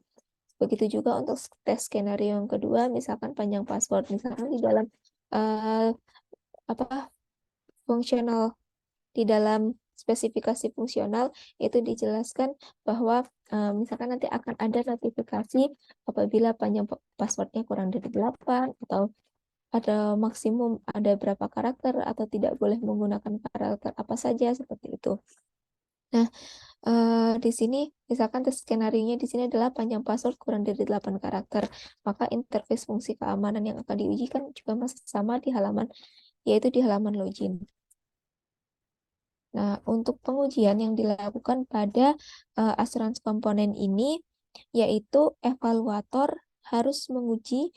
Begitu juga untuk tes skenario yang kedua, misalkan panjang password, misalkan di dalam fungsional di dalam spesifikasi fungsional itu dijelaskan bahwa misalkan nanti akan ada notifikasi apabila panjang passwordnya kurang dari 8 atau ada maksimum ada berapa karakter atau tidak boleh menggunakan karakter apa saja seperti itu. Nah, di sini misalkan tes skenario-nya di sini adalah panjang password kurang dari 8 karakter, maka interface fungsi keamanan yang akan diuji kan juga masih sama di halaman, yaitu di halaman login. Nah, untuk pengujian yang dilakukan pada assurance komponen ini, yaitu evaluator harus menguji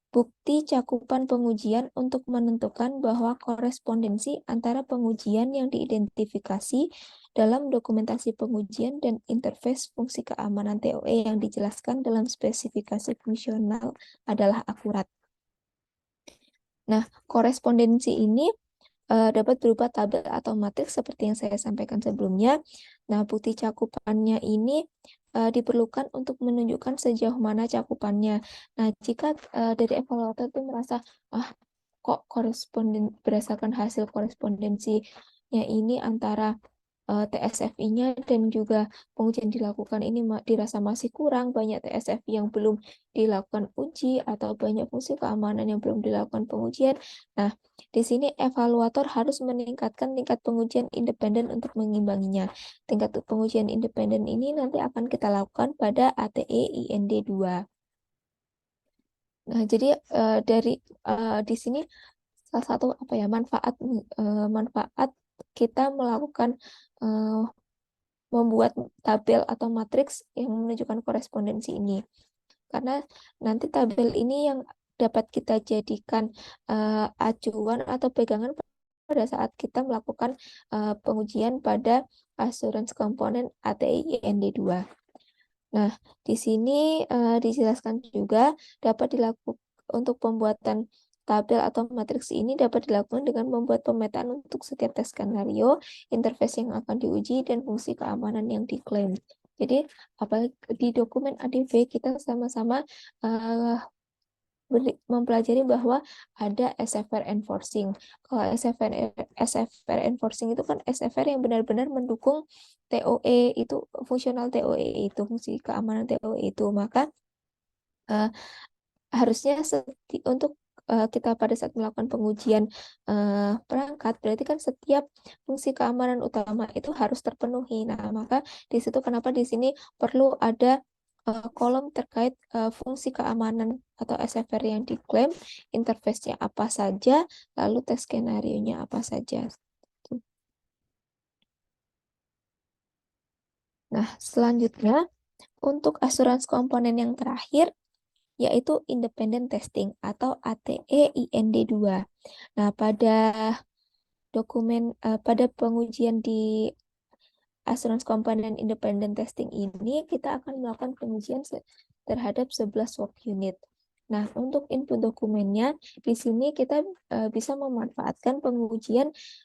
bukti cakupan pengujian untuk menentukan bahwa korespondensi antara pengujian yang diidentifikasi dalam dokumentasi pengujian dan interface fungsi keamanan TOE yang dijelaskan dalam spesifikasi fungsional adalah akurat. Nah, korespondensi ini dapat berupa tabel atau matriks seperti yang saya sampaikan sebelumnya. Nah, bukti cakupannya ini diperlukan untuk menunjukkan sejauh mana cakupannya. Nah, jika dari evaluator itu merasa, kok berdasarkan hasil korespondensinya ini antara TSFI-nya dan juga pengujian dilakukan ini dirasa masih kurang, banyak TSFI yang belum dilakukan uji atau banyak fungsi keamanan yang belum dilakukan pengujian. Nah, di sini evaluator harus meningkatkan tingkat pengujian independen untuk mengimbanginya. Tingkat pengujian independen ini nanti akan kita lakukan pada ATE IND 2. Nah, jadi dari di sini salah satu manfaat kita melakukan membuat tabel atau matriks yang menunjukkan korespondensi ini. Karena nanti tabel ini yang dapat kita jadikan acuan atau pegangan pada saat kita melakukan pengujian pada assurance komponen ATI IND 2. Nah, di sini dijelaskan juga dapat dilakukan untuk pembuatan tabel atau matriks ini dapat dilakukan dengan membuat pemetaan untuk setiap tes skenario, interface yang akan diuji, dan fungsi keamanan yang diklaim. Jadi, apalagi di dokumen ADV kita sama-sama mempelajari bahwa ada SFR enforcing. Kalau SFR enforcing itu kan SFR yang benar-benar mendukung TOE itu, fungsional TOE itu, fungsi keamanan TOE itu. Maka harusnya untuk kita pada saat melakukan pengujian perangkat, berarti kan setiap fungsi keamanan utama itu harus terpenuhi. Nah, maka di situ kenapa di sini perlu ada kolom terkait fungsi keamanan atau SFR yang diklaim, interface-nya apa saja, lalu tes skenario-nya apa saja. Nah, selanjutnya untuk asuransi komponen yang terakhir yaitu independent testing atau ATE IND2. Nah, pada pengujian di asuransi komponen independent testing ini kita akan melakukan pengujian terhadap 11 work unit. Nah, untuk input dokumennya di sini kita bisa memanfaatkan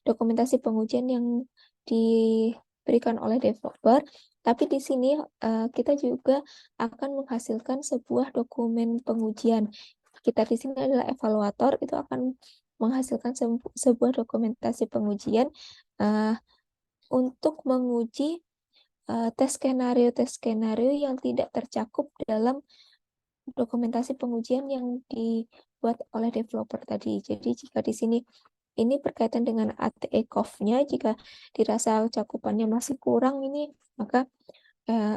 dokumentasi pengujian yang diberikan oleh developer, tapi di sini kita juga akan menghasilkan sebuah dokumen pengujian. Kita di sini adalah evaluator, itu akan menghasilkan sebuah dokumentasi pengujian uh, untuk menguji tes skenario yang tidak tercakup dalam dokumentasi pengujian yang dibuat oleh developer tadi. Jadi jika di sini ini berkaitan dengan ATE COF-nya, jika dirasa cakupannya masih kurang ini, maka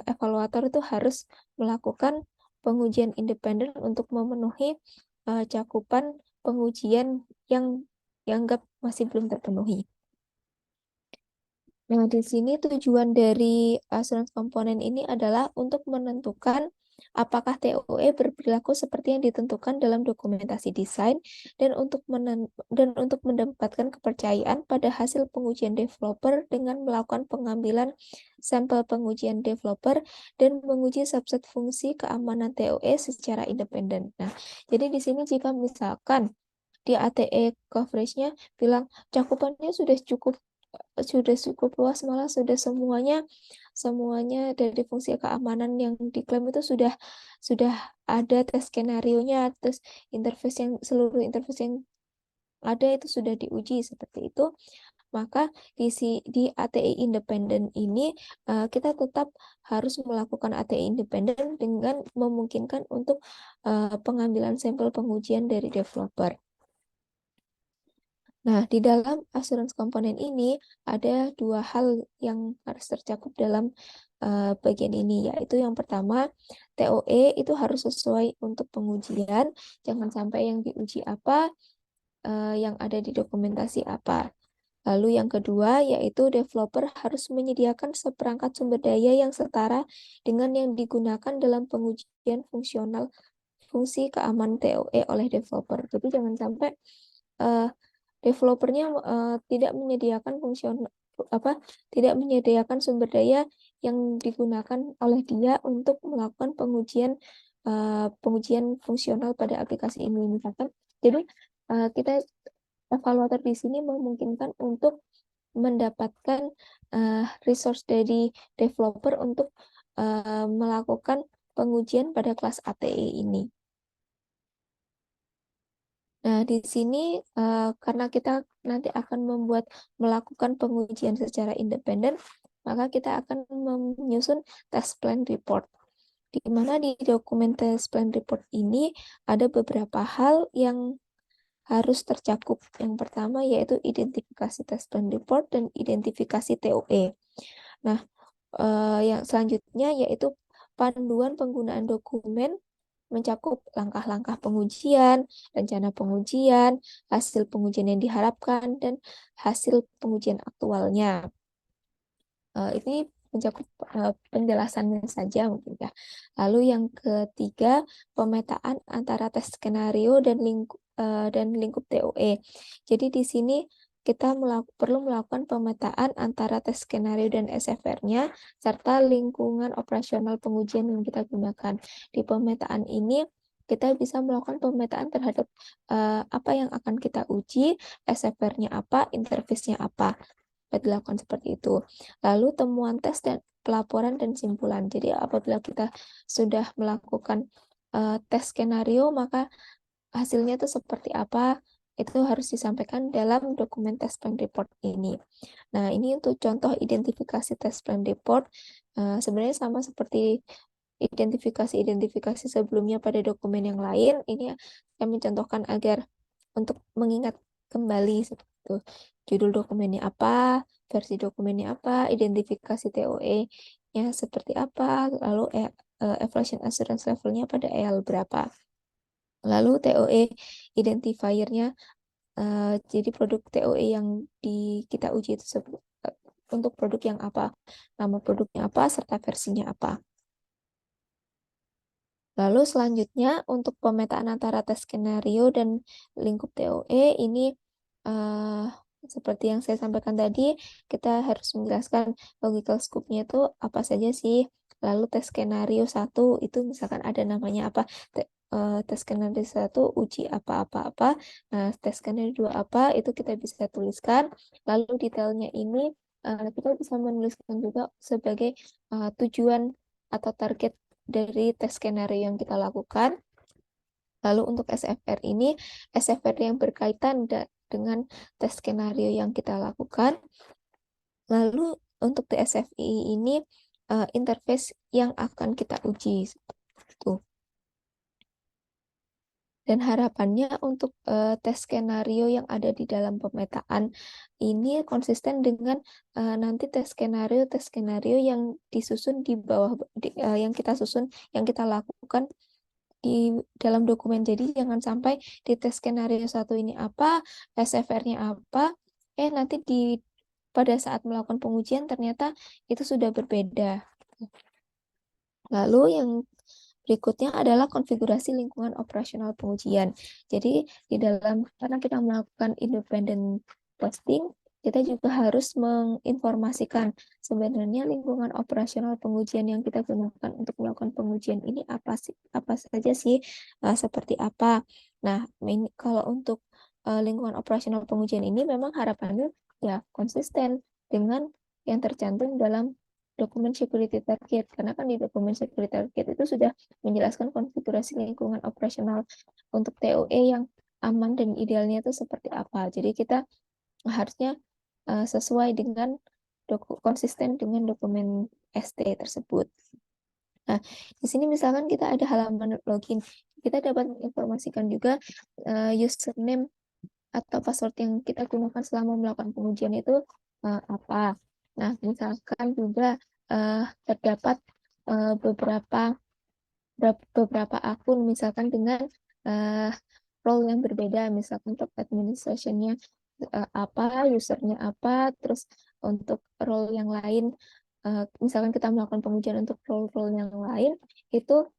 evaluator itu harus melakukan pengujian independen untuk memenuhi cakupan pengujian yang dianggap masih belum terpenuhi. Nah, di sini tujuan dari asuransi komponen ini adalah untuk menentukan apakah TOE berperilaku seperti yang ditentukan dalam dokumentasi desain dan untuk mendapatkan kepercayaan pada hasil pengujian developer dengan melakukan pengambilan sampel pengujian developer dan menguji subset fungsi keamanan TOE secara independen. Nah, jadi di sini jika misalkan di ATE coverage-nya bilang cakupannya sudah cukup luas, malah semuanya dari fungsi keamanan yang diklaim itu sudah ada tes skenario-nya, terus seluruh interface yang ada itu sudah diuji seperti itu, maka di ATI independen ini kita tetap harus melakukan ATI independen dengan memungkinkan untuk pengambilan sampel pengujian dari developer. Nah, di dalam asuransi komponen ini ada dua hal yang harus tercakup dalam bagian ini, yaitu yang pertama, TOE itu harus sesuai untuk pengujian, jangan sampai yang diuji apa, yang ada di dokumentasi apa. Lalu yang kedua, yaitu developer harus menyediakan seperangkat sumber daya yang setara dengan yang digunakan dalam pengujian fungsional fungsi keamanan TOE oleh developer. Jadi jangan sampai uh, developernya tidak menyediakan sumber daya yang digunakan oleh dia untuk melakukan pengujian fungsional pada aplikasi ini misalkan. Jadi kita evaluator di sini memungkinkan untuk mendapatkan resource dari developer untuk melakukan pengujian pada kelas ATE ini. Nah, di sini karena kita nanti akan melakukan pengujian secara independen, maka kita akan menyusun test plan report. Di mana di dokumen test plan report ini ada beberapa hal yang harus tercakup. Yang pertama yaitu identifikasi test plan report dan identifikasi TOE. Nah, yang selanjutnya yaitu panduan penggunaan dokumen mencakup langkah-langkah pengujian, rencana pengujian, hasil pengujian yang diharapkan, dan hasil pengujian aktualnya. Ini mencakup penjelasannya saja mungkin ya. Lalu yang ketiga, pemetaan antara tes skenario dan lingkup TOE. Jadi di sini kita perlu melakukan pemetaan antara tes skenario dan SFR-nya serta lingkungan operasional pengujian yang kita gunakan. Di pemetaan ini kita bisa melakukan pemetaan terhadap apa yang akan kita uji, SFR-nya apa, interface-nya apa. Dilakukan seperti itu. Lalu temuan tes dan pelaporan dan simpulan. Jadi apabila kita sudah melakukan tes skenario, maka hasilnya itu seperti apa, itu harus disampaikan dalam dokumen test plan report ini. Nah, ini untuk contoh identifikasi test plan report. Sebenarnya sama seperti identifikasi-identifikasi sebelumnya pada dokumen yang lain. Ini saya mencontohkan agar untuk mengingat kembali seperti itu. Judul dokumennya apa, versi dokumennya apa, identifikasi TOE-nya seperti apa, lalu evaluation assurance levelnya pada EAL berapa. Lalu TOE identifier-nya, jadi produk TOE yang kita uji itu untuk produk yang apa, nama produknya apa, serta versinya apa. Lalu selanjutnya untuk pemetaan antara tes skenario dan lingkup TOE ini seperti yang saya sampaikan tadi, kita harus menjelaskan logical scope-nya itu apa saja sih. Lalu tes skenario 1 itu misalkan ada namanya apa, tes skenario 1 uji apa-apa-apa, nah tes skenario 2 apa, itu kita bisa tuliskan. Lalu detailnya ini kita bisa menuliskan juga sebagai tujuan atau target dari tes skenario yang kita lakukan. Lalu untuk SFR ini, SFR yang berkaitan dengan tes skenario yang kita lakukan. Lalu untuk TSFI ini interface yang akan kita uji. Tuh. Dan harapannya untuk tes skenario yang ada di dalam pemetaan ini konsisten dengan nanti tes skenario yang disusun di bawah yang kita susun, yang kita lakukan di dalam dokumen. Jadi jangan sampai di tes skenario 1 ini apa, SFR-nya apa, nanti pada saat melakukan pengujian ternyata itu sudah berbeda. Lalu yang berikutnya adalah konfigurasi lingkungan operasional pengujian. Jadi karena kita melakukan independent testing, kita juga harus menginformasikan sebenarnya lingkungan operasional pengujian yang kita gunakan untuk melakukan pengujian ini apa saja sih, seperti apa. Nah, kalau untuk lingkungan operasional pengujian ini memang harapannya ya konsisten dengan yang tercantum dalam dokumen security target, karena kan di dokumen security target itu sudah menjelaskan konfigurasi lingkungan operasional untuk TOE yang aman dan idealnya itu seperti apa. Jadi kita harusnya sesuai dengan konsisten dengan dokumen ST tersebut. Nah, di sini misalkan kita ada halaman login, kita dapat menginformasikan juga username atau password yang kita gunakan selama melakukan pengujian itu apa. Nah, misalkan juga terdapat beberapa akun, misalkan dengan role yang berbeda, misalkan untuk administration-nya apa, usernya apa, terus untuk role yang lain, misalkan kita melakukan pengujian untuk role-role yang lain, itu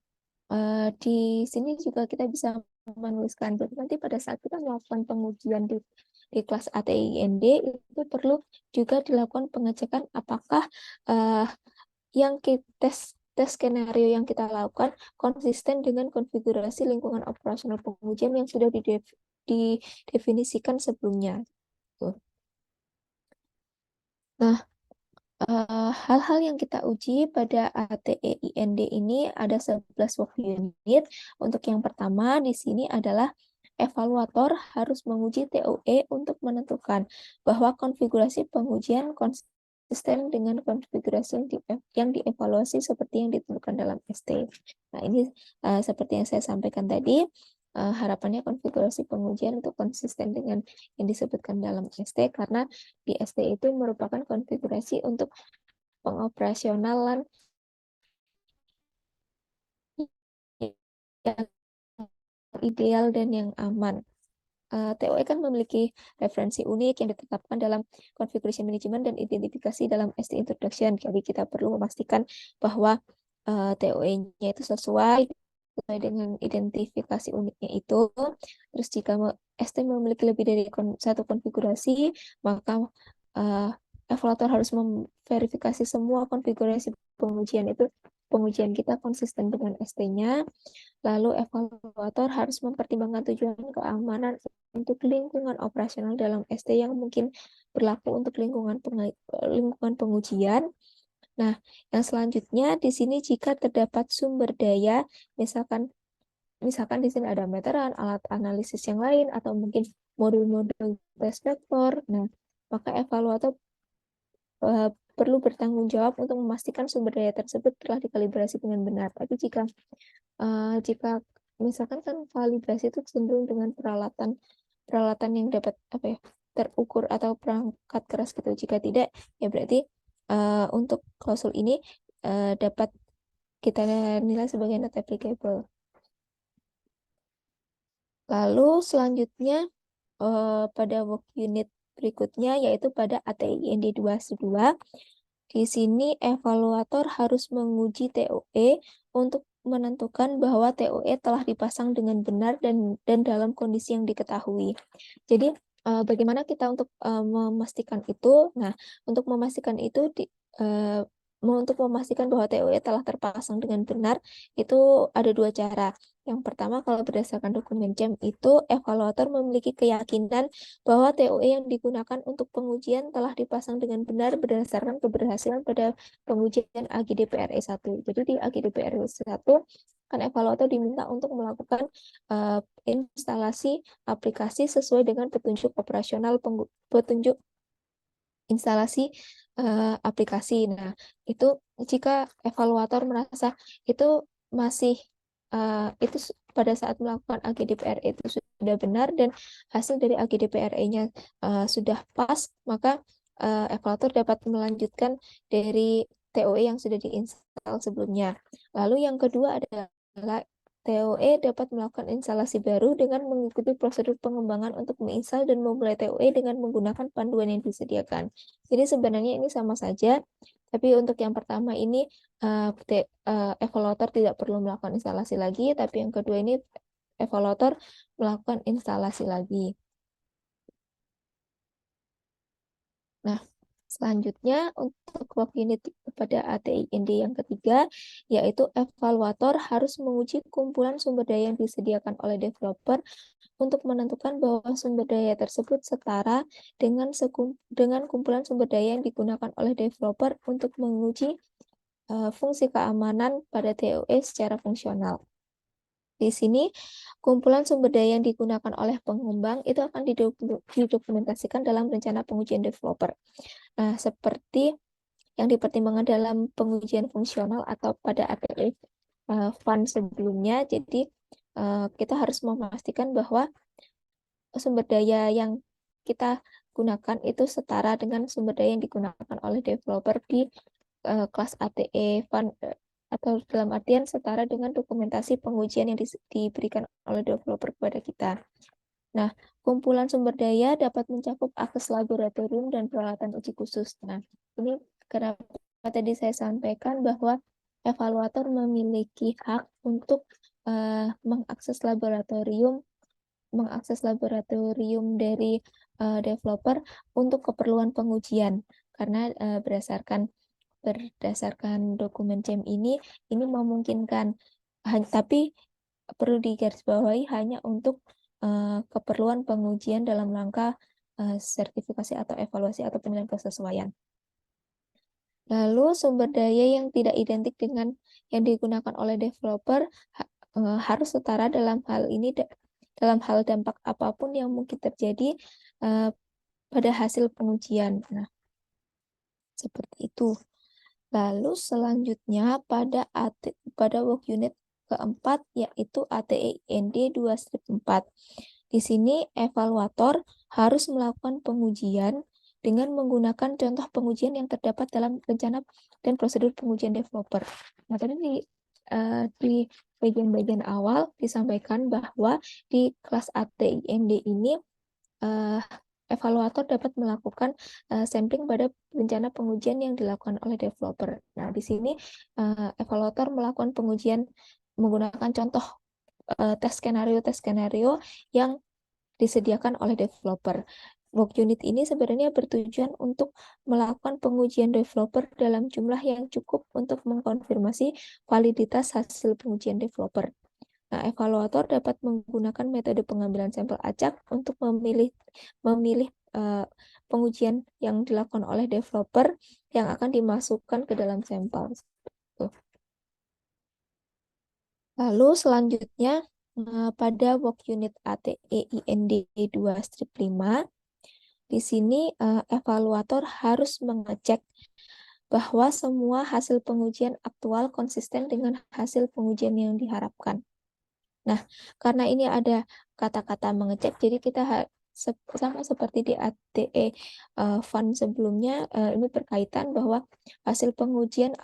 di sini juga kita bisa menuliskan. Jadi nanti pada saat kita melakukan pengujian di kelas ATIND itu perlu juga dilakukan pengecekan apakah yang tes skenario yang kita lakukan konsisten dengan konfigurasi lingkungan operasional pengujian yang sudah didefinisikan sebelumnya. Tuh. Nah, hal-hal yang kita uji pada ATEIND ini ada 11 work unit. Untuk yang pertama di sini adalah evaluator harus menguji TOE untuk menentukan bahwa konfigurasi pengujian konsisten dengan konfigurasi yang dievaluasi seperti yang ditentukan dalam ST. Nah, ini seperti yang saya sampaikan tadi, harapannya konfigurasi pengujian untuk konsisten dengan yang disebutkan dalam ST, karena di ST itu merupakan konfigurasi untuk pengoperasionalan yang ideal dan yang aman. TOE kan memiliki referensi unik yang ditetapkan dalam configuration management dan identifikasi dalam ST introduction. Jadi kita perlu memastikan bahwa TOE-nya itu sesuai dengan identifikasi uniknya itu. Terus jika ST memiliki lebih dari satu konfigurasi, maka evaluator harus memverifikasi semua konfigurasi pengujian kita konsisten dengan ST-nya. Lalu evaluator harus mempertimbangkan tujuan keamanan untuk lingkungan operasional dalam ST yang mungkin berlaku untuk lingkungan pengujian. Nah, yang selanjutnya di sini jika terdapat sumber daya, misalkan di sini ada meteran, alat analisis yang lain, atau mungkin modul-modul test vektor. Nah, maka evaluator perlu bertanggung jawab untuk memastikan sumber daya tersebut telah dikalibrasi dengan benar. Tapi jika misalkan kan kalibrasi itu cenderung dengan peralatan peralatan yang dapat terukur atau perangkat keras gitu. Jika tidak, ya berarti untuk klausul ini dapat kita nilai sebagai not applicable. Lalu selanjutnya pada work unit berikutnya yaitu pada ATIND 2 Di sini evaluator harus menguji TOE untuk menentukan bahwa TOE telah dipasang dengan benar dan dalam kondisi yang diketahui. Jadi bagaimana kita untuk memastikan itu? Nah, untuk memastikan itu untuk memastikan bahwa TOE telah terpasang dengan benar itu ada dua cara. Yang pertama, kalau berdasarkan dokumen CEM itu evaluator memiliki keyakinan bahwa TOE yang digunakan untuk pengujian telah dipasang dengan benar berdasarkan keberhasilan pada pengujian AGDPRE 1. Jadi di AGDPRE 1 kan evaluator diminta untuk melakukan instalasi aplikasi sesuai dengan petunjuk operasional petunjuk instalasi aplikasi. Nah, itu jika evaluator merasa itu masih itu pada saat melakukan AGDPR itu sudah benar dan hasil dari AGDPRE-nya sudah pas, maka evaluator dapat melanjutkan dari TOE yang sudah diinstal sebelumnya. Lalu yang kedua adalah TOE dapat melakukan instalasi baru dengan mengikuti prosedur pengembangan untuk menginstal dan memulai TOE dengan menggunakan panduan yang disediakan. Jadi sebenarnya ini sama saja, tapi untuk yang pertama ini evaluator tidak perlu melakukan instalasi lagi, tapi yang kedua ini evaluator melakukan instalasi lagi. Nah, selanjutnya untuk work unit pada ATIND yang ketiga, yaitu evaluator harus menguji kumpulan sumber daya yang disediakan oleh developer untuk menentukan bahwa sumber daya tersebut setara dengan kumpulan sumber daya yang digunakan oleh developer untuk menguji fungsi keamanan pada TOE secara fungsional. Di sini, kumpulan sumber daya yang digunakan oleh pengembang itu akan didokumentasikan dalam rencana pengujian developer. Nah, seperti yang dipertimbangkan dalam pengujian fungsional atau pada ATE fund sebelumnya, jadi kita harus memastikan bahwa sumber daya yang kita gunakan itu setara dengan sumber daya yang digunakan oleh developer di kelas ATE fund atau dalam artian setara dengan dokumentasi pengujian yang diberikan oleh developer kepada kita. Nah, kumpulan sumber daya dapat mencakup akses laboratorium dan peralatan uji khusus. Nah, ini kenapa tadi saya sampaikan bahwa evaluator memiliki hak untuk mengakses laboratorium dari developer untuk keperluan pengujian karena berdasarkan dokumen CEM ini memungkinkan, tapi perlu digarisbawahi hanya untuk keperluan pengujian dalam rangka sertifikasi atau evaluasi atau penilaian kesesuaian. Lalu sumber daya yang tidak identik dengan yang digunakan oleh developer harus setara dalam hal ini dalam hal dampak apapun yang mungkin terjadi pada hasil pengujian. Nah, seperti itu. Lalu selanjutnya pada work unit keempat yaitu ATIND 2-4. Di sini evaluator harus melakukan pengujian dengan menggunakan contoh pengujian yang terdapat dalam rencana dan prosedur pengujian developer. Nah, tadi di bagian-bagian awal disampaikan bahwa di kelas ATIND ini evaluator dapat melakukan sampling pada rencana pengujian yang dilakukan oleh developer. Nah, di sini evaluator melakukan pengujian menggunakan contoh tes skenario yang disediakan oleh developer. Work unit ini sebenarnya bertujuan untuk melakukan pengujian developer dalam jumlah yang cukup untuk mengkonfirmasi validitas hasil pengujian developer. Nah, evaluator dapat menggunakan metode pengambilan sampel acak untuk memilih pengujian yang dilakukan oleh developer yang akan dimasukkan ke dalam sampel. Lalu selanjutnya pada work unit ATEIND 2-5, di sini evaluator harus mengecek bahwa semua hasil pengujian aktual konsisten dengan hasil pengujian yang diharapkan. Nah, karena ini ada kata-kata mengecek, jadi kita sama seperti di ATE Fun sebelumnya, ini berkaitan bahwa hasil pengujian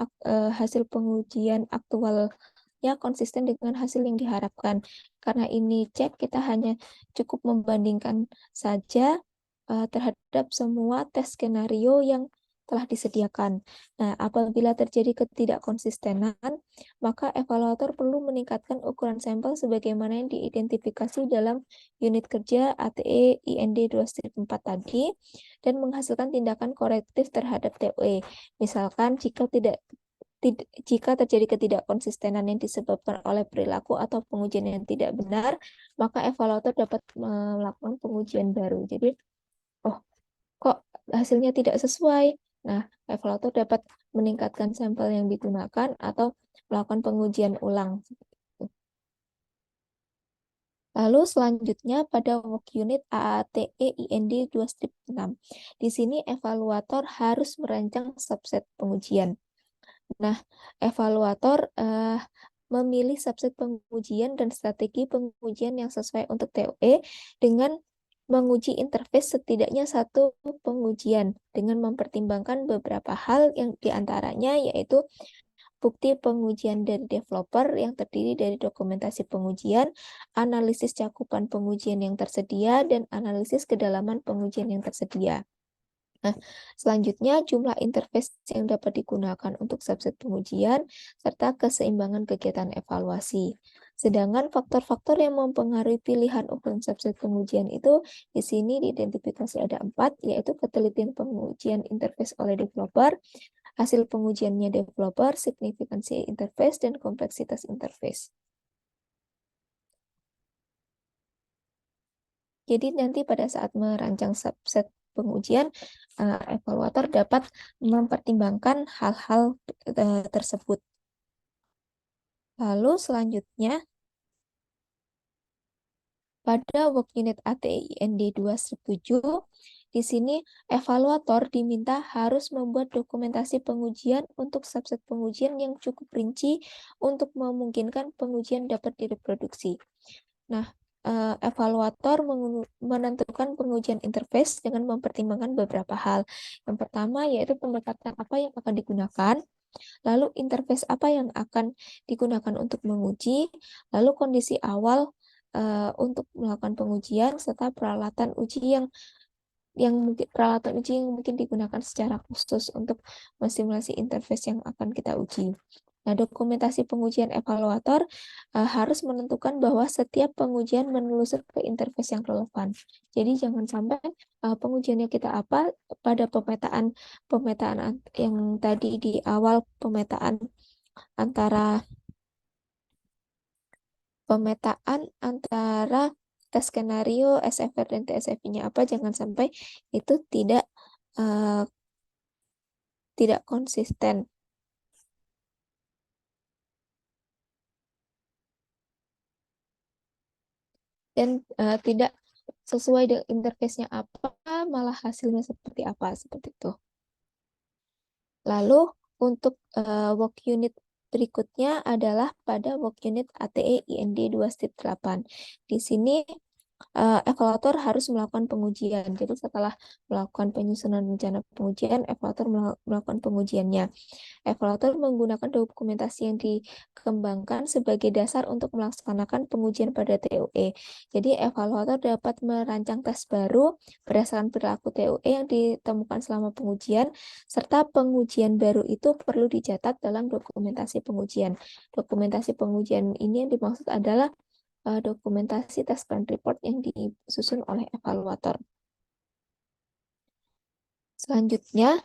aktualnya konsisten dengan hasil yang diharapkan. Karena ini cek, kita hanya cukup membandingkan saja terhadap semua tes skenario yang telah disediakan. Nah, apabila terjadi ketidakkonsistenan, maka evaluator perlu meningkatkan ukuran sampel sebagaimana yang diidentifikasi dalam unit kerja ATE IND 2-4 tadi dan menghasilkan tindakan korektif terhadap TOE. Misalkan jika terjadi ketidakkonsistenan yang disebabkan oleh perilaku atau pengujian yang tidak benar, maka evaluator dapat melakukan pengujian baru. Jadi, oh, kok hasilnya tidak sesuai? Nah, evaluator dapat meningkatkan sampel yang digunakan atau melakukan pengujian ulang. Lalu selanjutnya pada work unit AATE IND 2-6. Di sini evaluator harus merancang subset pengujian. Nah, evaluator memilih subset pengujian dan strategi pengujian yang sesuai untuk TOE dengan menguji interface setidaknya satu pengujian dengan mempertimbangkan beberapa hal yang diantaranya yaitu bukti pengujian dari developer yang terdiri dari dokumentasi pengujian, analisis cakupan pengujian yang tersedia, dan analisis kedalaman pengujian yang tersedia. Nah, selanjutnya jumlah interface yang dapat digunakan untuk subset pengujian, serta keseimbangan kegiatan evaluasi. Sedangkan faktor-faktor yang mempengaruhi pilihan ukuran subset pengujian itu di sini diidentifikasi ada 4, yaitu ketelitian pengujian interface oleh developer, hasil pengujiannya developer, signifikansi interface, dan kompleksitas interface. Jadi nanti pada saat merancang subset pengujian, evaluator dapat mempertimbangkan hal-hal tersebut. Lalu selanjutnya, pada work unit ATIND 2-7, di sini evaluator diminta harus membuat dokumentasi pengujian untuk subset pengujian yang cukup rinci untuk memungkinkan pengujian dapat direproduksi. Nah, evaluator menentukan pengujian interface dengan mempertimbangkan beberapa hal. Yang pertama yaitu pendekatan apa yang akan digunakan, lalu interface apa yang akan digunakan untuk menguji, lalu kondisi awal untuk melakukan pengujian, serta peralatan uji yang mungkin digunakan secara khusus untuk mensimulasi interface yang akan kita uji. Nah, dokumentasi pengujian evaluator harus menentukan bahwa setiap pengujian menelusur ke interface yang relevan. Jadi jangan sampai pengujiannya kita apa pada pemetaan yang tadi di awal pemetaan antara tes skenario, SFR dan TSFI-nya apa, jangan sampai itu tidak konsisten. Dan tidak sesuai dengan interface-nya apa, malah hasilnya seperti apa, seperti itu. Lalu untuk work unit berikutnya adalah pada work unit ATE IND 2-8. Di sini evaluator harus melakukan pengujian. Jadi setelah melakukan penyusunan rencana pengujian, evaluator melakukan pengujiannya. Evaluator menggunakan dokumentasi yang dikembangkan sebagai dasar untuk melaksanakan pengujian pada TOE. Jadi evaluator dapat merancang tes baru berdasarkan perilaku TOE yang ditemukan selama pengujian, serta pengujian baru itu perlu dicatat dalam dokumentasi pengujian. Dokumentasi pengujian ini yang dimaksud adalah dokumentasi test plan report yang disusun oleh evaluator. Selanjutnya,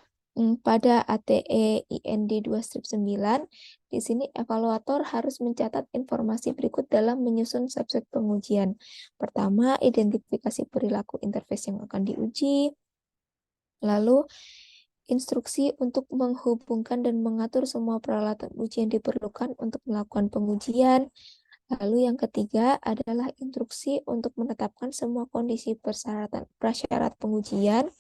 pada ATE IND 2-9, di sini evaluator harus mencatat informasi berikut dalam menyusun subset pengujian. Pertama, identifikasi perilaku interface yang akan diuji. Lalu, instruksi untuk menghubungkan dan mengatur semua peralatan uji yang diperlukan untuk melakukan pengujian. Lalu yang ketiga adalah instruksi untuk menetapkan semua kondisi prasyarat pengujian,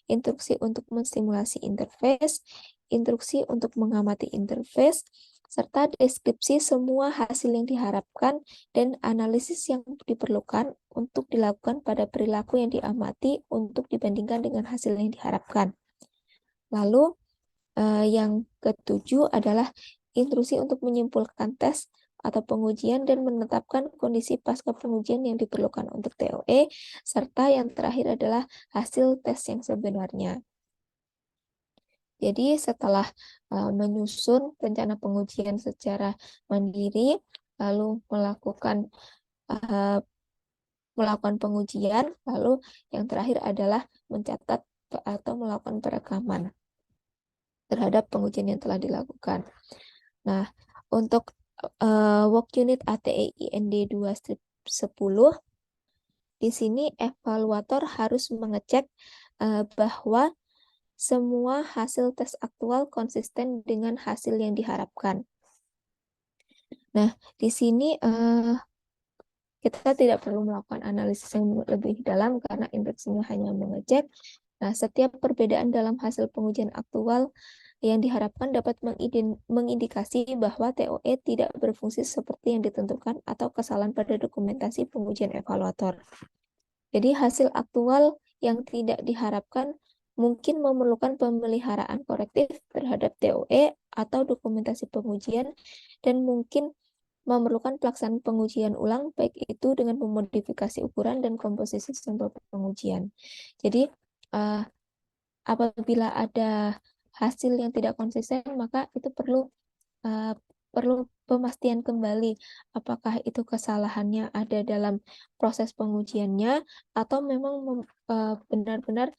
instruksi untuk mensimulasi interface, instruksi untuk mengamati interface, serta deskripsi semua hasil yang diharapkan dan analisis yang diperlukan untuk dilakukan pada perilaku yang diamati untuk dibandingkan dengan hasil yang diharapkan. Lalu, yang ketujuh adalah intrusi untuk menyimpulkan tes atau pengujian dan menetapkan kondisi pasca pengujian yang diperlukan untuk TOE, serta yang terakhir adalah hasil tes yang sebenarnya. Jadi setelah menyusun rencana pengujian secara mandiri, lalu melakukan pengujian, lalu yang terakhir adalah mencatat atau melakukan perekaman terhadap pengujian yang telah dilakukan. Nah, untuk work unit ATE IND 2/10, di sini evaluator harus mengecek bahwa semua hasil tes aktual konsisten dengan hasil yang diharapkan. Nah, di sini kita tidak perlu melakukan analisis yang lebih dalam karena indeksnya hanya mengecek. Nah, setiap perbedaan dalam hasil pengujian aktual yang diharapkan dapat mengindikasi bahwa TOE tidak berfungsi seperti yang ditentukan atau kesalahan pada dokumentasi pengujian evaluator. Jadi hasil aktual yang tidak diharapkan mungkin memerlukan pemeliharaan korektif terhadap TOE atau dokumentasi pengujian dan mungkin memerlukan pelaksanaan pengujian ulang baik itu dengan memodifikasi ukuran dan komposisi sampel pengujian. Jadi apabila ada hasil yang tidak konsisten, maka itu perlu pemastian kembali apakah itu kesalahannya ada dalam proses pengujiannya atau memang benar-benar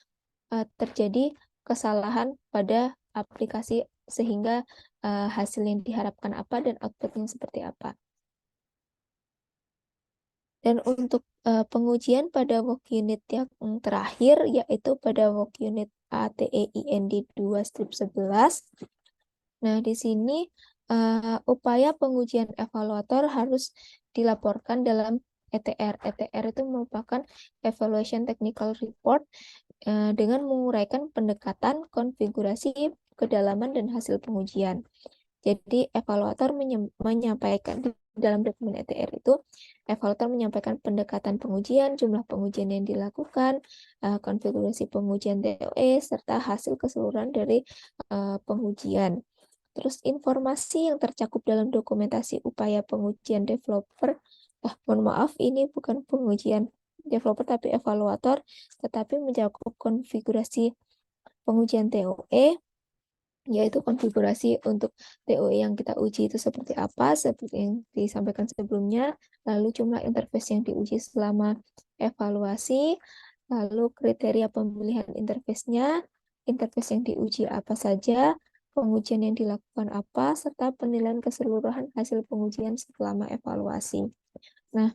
terjadi kesalahan pada aplikasi sehingga hasil yang diharapkan apa dan outputnya seperti apa. Dan untuk pengujian pada work unit yang terakhir, yaitu pada work unit ATEIND 2/11. Nah, di sini upaya pengujian evaluator harus dilaporkan dalam ETR. ETR itu merupakan Evaluation Technical Report dengan menguraikan pendekatan, konfigurasi, kedalaman, dan hasil pengujian. Jadi, evaluator menyampaikan dalam dokumen ETR itu, evaluator menyampaikan pendekatan pengujian, jumlah pengujian yang dilakukan, konfigurasi pengujian TOE, serta hasil keseluruhan dari pengujian. Terus informasi yang tercakup dalam dokumentasi upaya pengujian developer, mohon maaf, ini bukan pengujian developer tapi evaluator, tetapi mencakup konfigurasi pengujian TOE, yaitu konfigurasi untuk TOE yang kita uji itu seperti apa, seperti yang disampaikan sebelumnya, lalu jumlah interface yang diuji selama evaluasi, lalu kriteria pemilihan interface-nya, interface yang diuji apa saja, pengujian yang dilakukan apa, serta penilaian keseluruhan hasil pengujian selama evaluasi. Nah,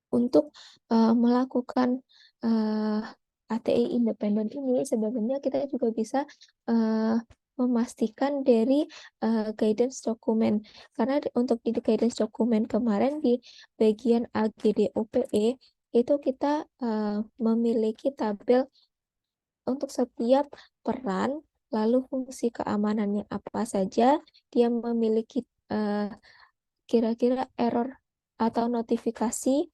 untuk melakukan ATI independen ini, sebenarnya kita juga bisa memastikan dari guidance dokumen. Karena untuk di guidance dokumen kemarin di bagian AGDOPE, itu kita memiliki tabel untuk setiap peran, lalu fungsi keamanannya apa saja, dia memiliki kira-kira error atau notifikasi,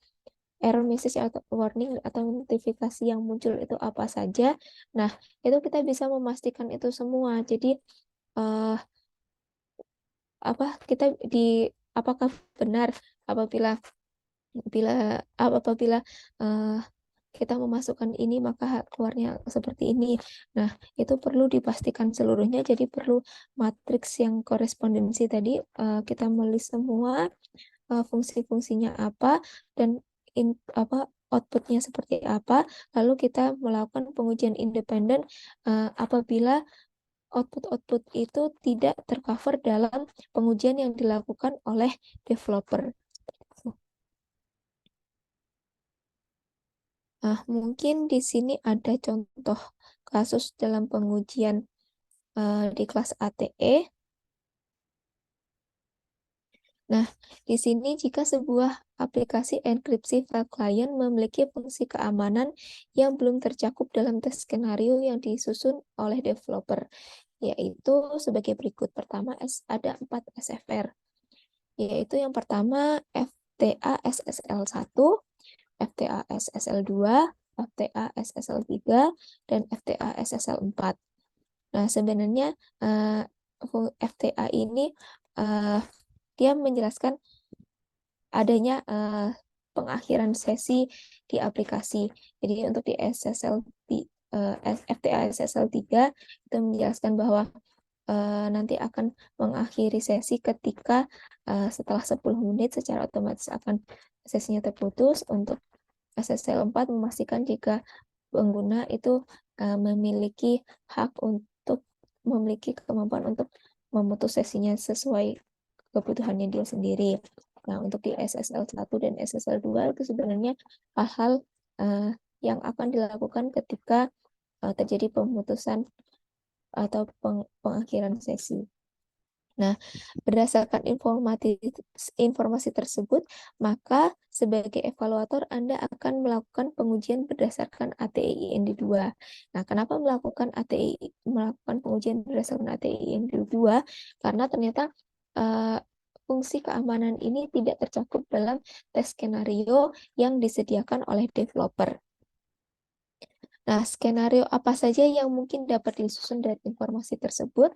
error message atau warning atau notifikasi yang muncul itu apa saja. Nah, itu kita bisa memastikan itu semua. Jadi, apakah benar apabila apabila kita memasukkan ini maka keluarnya seperti ini. Nah, itu perlu dipastikan seluruhnya. Jadi perlu matriks yang korespondensi tadi kita melis semua fungsi-fungsinya apa dan outputnya seperti apa. Lalu kita melakukan pengujian independen apabila output-output itu tidak tercover dalam pengujian yang dilakukan oleh developer. Nah, mungkin di sini ada contoh kasus dalam pengujian di kelas ATE. Nah, di sini jika sebuah aplikasi enkripsi file klien memiliki fungsi keamanan yang belum tercakup dalam tes skenario yang disusun oleh developer. yaitu sebagai berikut. Pertama, ada 4 SFR, yaitu yang pertama FTA SSL 1, FTA SSL 2, FTA SSL 3, dan FTA SSL 4. Nah, sebenarnya FTA ini dia menjelaskan adanya pengakhiran sesi di aplikasi. Jadi untuk di FTA SSL 3 itu menjelaskan bahwa nanti akan mengakhiri sesi ketika setelah 10 menit secara otomatis akan sesinya terputus. Untuk SSL 4 memastikan jika pengguna itu memiliki hak untuk memiliki kemampuan untuk memutus sesinya sesuai kebutuhannya dia sendiri. Nah, untuk di SSL 1 dan SSL 2 itu sebenarnya hal-hal yang akan dilakukan ketika terjadi pemutusan atau pengakhiran sesi. Nah, berdasarkan informasi tersebut, maka sebagai evaluator Anda akan melakukan pengujian berdasarkan ATI IND2. Nah, kenapa melakukan pengujian berdasarkan ATI IND2? Karena ternyata fungsi keamanan ini tidak tercakup dalam tes skenario yang disediakan oleh developer. Nah, skenario apa saja yang mungkin dapat disusun dari informasi tersebut?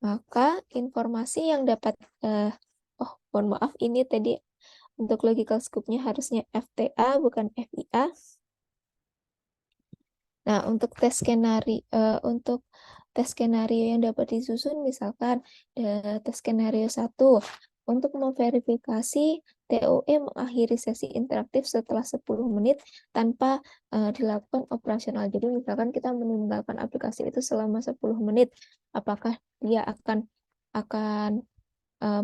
Maka informasi yang dapat, mohon maaf, ini tadi untuk logical scope-nya harusnya FTA bukan FIA. Nah, untuk tes skenario yang dapat disusun, misalkan tes skenario 1 untuk memverifikasi TOE mengakhiri sesi interaktif setelah 10 menit tanpa dilakukan operasional. Jadi misalkan kita meninggalkan aplikasi itu selama 10 menit, apakah dia akan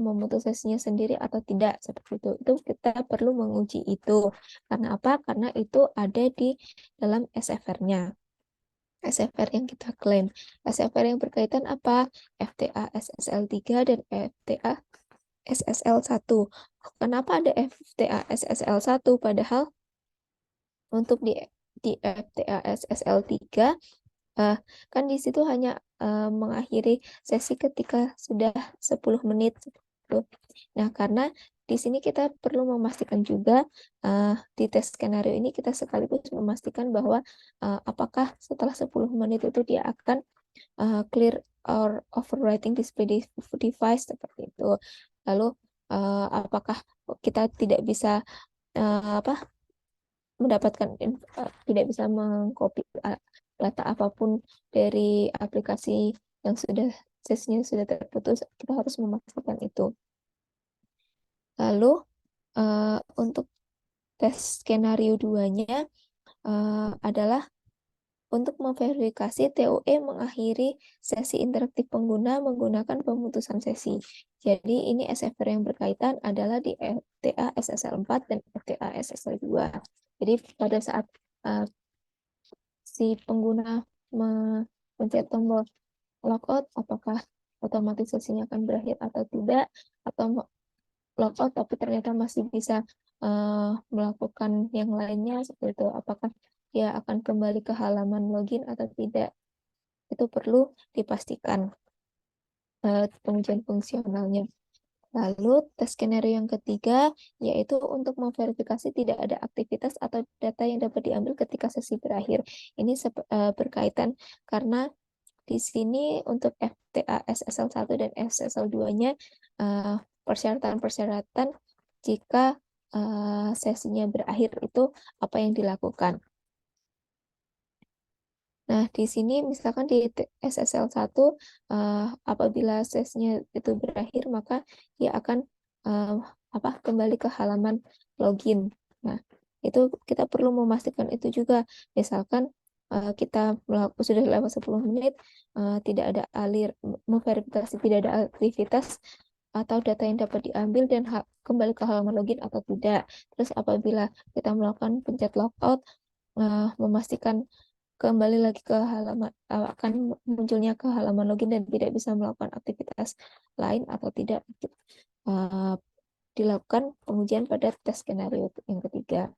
memutus sesinya sendiri atau tidak, seperti itu. Itu kita perlu menguji itu. Karena apa? Karena itu ada di dalam SFR-nya. SFR yang kita klaim. SFR yang berkaitan apa? FTA SSL 3 dan FTA SSL 1. Kenapa ada FTA SSL 1? Padahal untuk di FTA SSL 3 kan di situ hanya mengakhiri sesi ketika sudah 10 menit. Nah, karena di sini kita perlu memastikan juga di tes skenario ini kita sekaligus memastikan bahwa apakah setelah 10 menit itu dia akan clear or overwriting display device seperti itu. Lalu apakah kita tidak bisa apa mendapatkan tidak bisa mengcopy data apapun dari aplikasi yang sesinya sudah terputus, kita harus memastikan itu. Lalu untuk tes skenario 2-nya adalah untuk memverifikasi TOE mengakhiri sesi interaktif pengguna menggunakan pemutusan sesi. Jadi ini SFR yang berkaitan adalah di FTA SSL 4 dan FTA SSL 2. Jadi pada saat si pengguna mencet tombol logout, apakah otomatis sesinya akan berakhir atau tidak, atau logout tapi ternyata masih bisa melakukan yang lainnya seperti itu, apakah dia akan kembali ke halaman login atau tidak, itu perlu dipastikan pengujian fungsionalnya. Lalu tes skenario yang ketiga yaitu untuk memverifikasi tidak ada aktivitas atau data yang dapat diambil ketika sesi berakhir. Ini berkaitan karena di sini untuk FTA SSL 1 dan SSL 2-nya persyaratan-persyaratan jika sesinya berakhir itu apa yang dilakukan. Nah, di sini misalkan di SSL 1 apabila sesinya itu berakhir maka dia akan kembali ke halaman login. Nah, itu kita perlu memastikan itu juga. Misalkan kita sudah lewat 10 menit tidak ada memverifikasi tidak ada aktivitas atau data yang dapat diambil dan kembali ke halaman login atau tidak. Terus apabila kita melakukan pencet logout memastikan kembali lagi ke halaman akan munculnya ke halaman login dan tidak bisa melakukan aktivitas lain atau tidak, dilakukan pengujian pada tes skenario yang ketiga.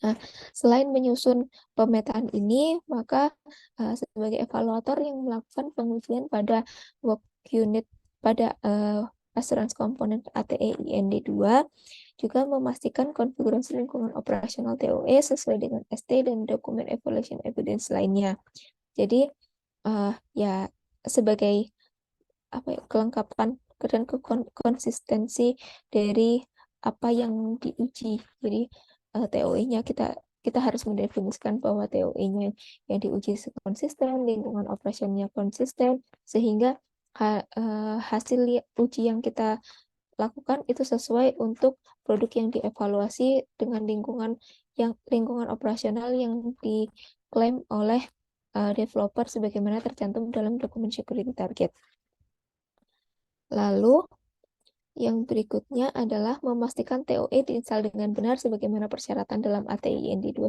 Nah, selain menyusun pemetaan ini, maka sebagai evaluator yang melakukan pengujian pada work unit pada assurance komponen ATE IND 2 juga memastikan konfigurasi lingkungan operasional TOE sesuai dengan ST dan dokumen evaluation evidence lainnya. Jadi ya sebagai apa ya, kelengkapan dan konsistensi dari apa yang diuji. Jadi TOE-nya kita harus mendefinisikan bahwa TOE-nya yang diuji konsisten, lingkungan operasionalnya konsisten, sehingga hasil uji yang kita lakukan itu sesuai untuk produk yang dievaluasi dengan lingkungan operasional yang diklaim oleh developer sebagaimana tercantum dalam dokumen security target. Lalu yang berikutnya adalah memastikan TOE diinstal dengan benar sebagaimana persyaratan dalam ATI IND 2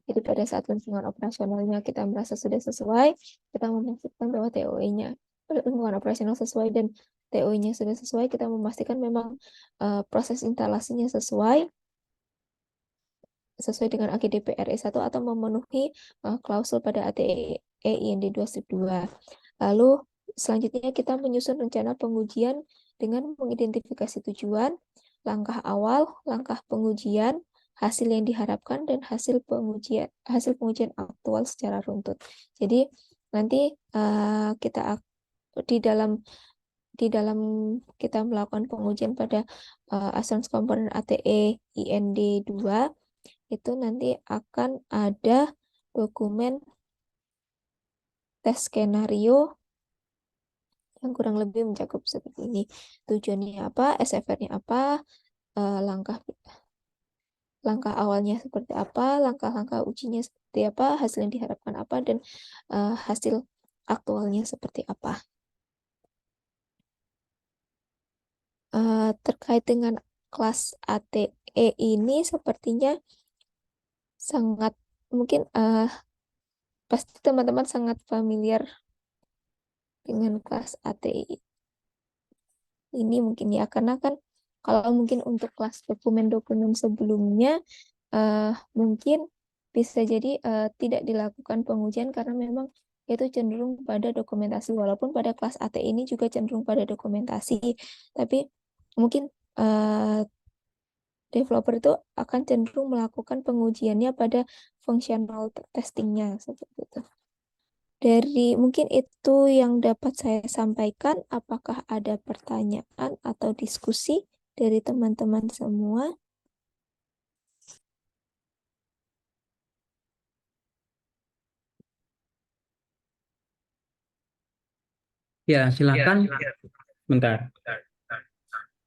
Jadi pada saat lingkungan operasionalnya kita merasa sudah sesuai, kita memastikan bahwa TOE-nya lingkungan operasional sesuai dan TOE-nya sudah sesuai, kita memastikan memang proses instalasinya sesuai dengan AGDP RE1 atau memenuhi klausul pada ATE IND 2 Lalu selanjutnya kita menyusun rencana pengujian dengan mengidentifikasi tujuan, langkah awal, langkah pengujian, hasil yang diharapkan, dan hasil pengujian aktual secara runtut. Jadi nanti kita di dalam kita melakukan pengujian pada assurance komponen ATE IND 2 itu nanti akan ada dokumen tes skenario yang kurang lebih mencakup seperti ini. Tujuannya apa, SFR-nya apa, langkah awalnya seperti apa, langkah-langkah ujinya seperti apa, hasil yang diharapkan apa, dan hasil aktualnya seperti apa. Terkait dengan kelas ATE ini sepertinya sangat mungkin pasti teman-teman sangat familiar dengan kelas ATE ini mungkin ya, karena kan kalau mungkin untuk kelas dokumen-dokumen sebelumnya mungkin bisa jadi tidak dilakukan pengujian karena memang itu cenderung pada dokumentasi, walaupun pada kelas AT ini juga cenderung pada dokumentasi, tapi mungkin developer itu akan cenderung melakukan pengujiannya pada functional testingnya seperti itu. Dari mungkin itu yang dapat saya sampaikan. Apakah ada pertanyaan atau diskusi dari teman-teman semua? Ya, silakan. Bentar.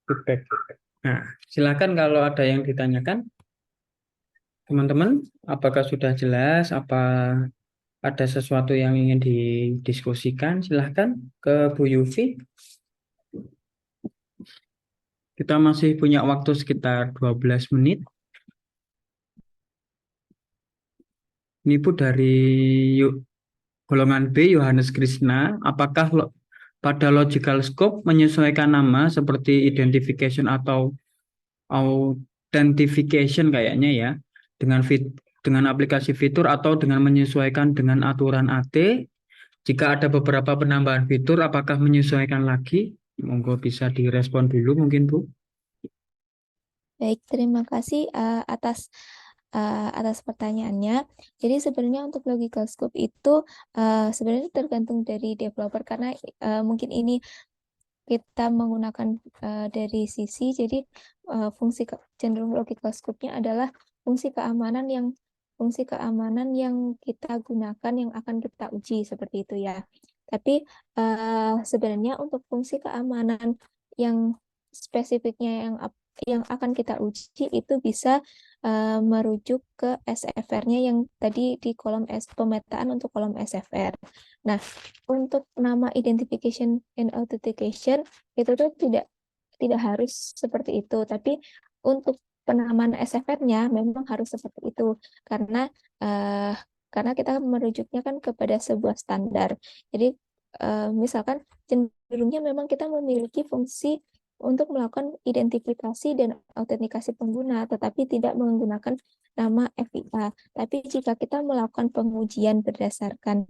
Feedback. Nah, silakan kalau ada yang ditanyakan, teman-teman, apakah sudah jelas? Apa ada sesuatu yang ingin didiskusikan? Silahkan ke Bu Yufi. Kita masih punya waktu sekitar 12 menit. Ini Bu dari golongan B, Yohanes Krishna. Apakah pada logical scope menyesuaikan nama seperti identification atau authentication kayaknya ya, dengan aplikasi fitur atau dengan menyesuaikan dengan aturan AT? Jika ada beberapa penambahan fitur, apakah menyesuaikan lagi? Monggo bisa direspon dulu mungkin Bu. Baik, terima kasih atas pertanyaannya. Jadi sebenarnya untuk logical scope itu sebenarnya tergantung dari developer karena mungkin ini kita menggunakan dari sisi jadi fungsi cenderung logical scope-nya adalah fungsi keamanan yang kita gunakan yang akan kita uji seperti itu ya. Tapi sebenarnya untuk fungsi keamanan yang spesifiknya yang akan kita uji itu bisa merujuk ke SFR-nya yang tadi di kolom pemetaan untuk kolom SFR. Nah, untuk nama identification and authentication itu tuh tidak harus seperti itu, tapi untuk penamaan SFR-nya memang harus seperti itu karena eh, karena kita merujuknya kan kepada sebuah standar. Jadi misalkan cenderungnya memang kita memiliki fungsi untuk melakukan identifikasi dan autentikasi pengguna, tetapi tidak menggunakan nama FIA. Tapi jika kita melakukan pengujian berdasarkan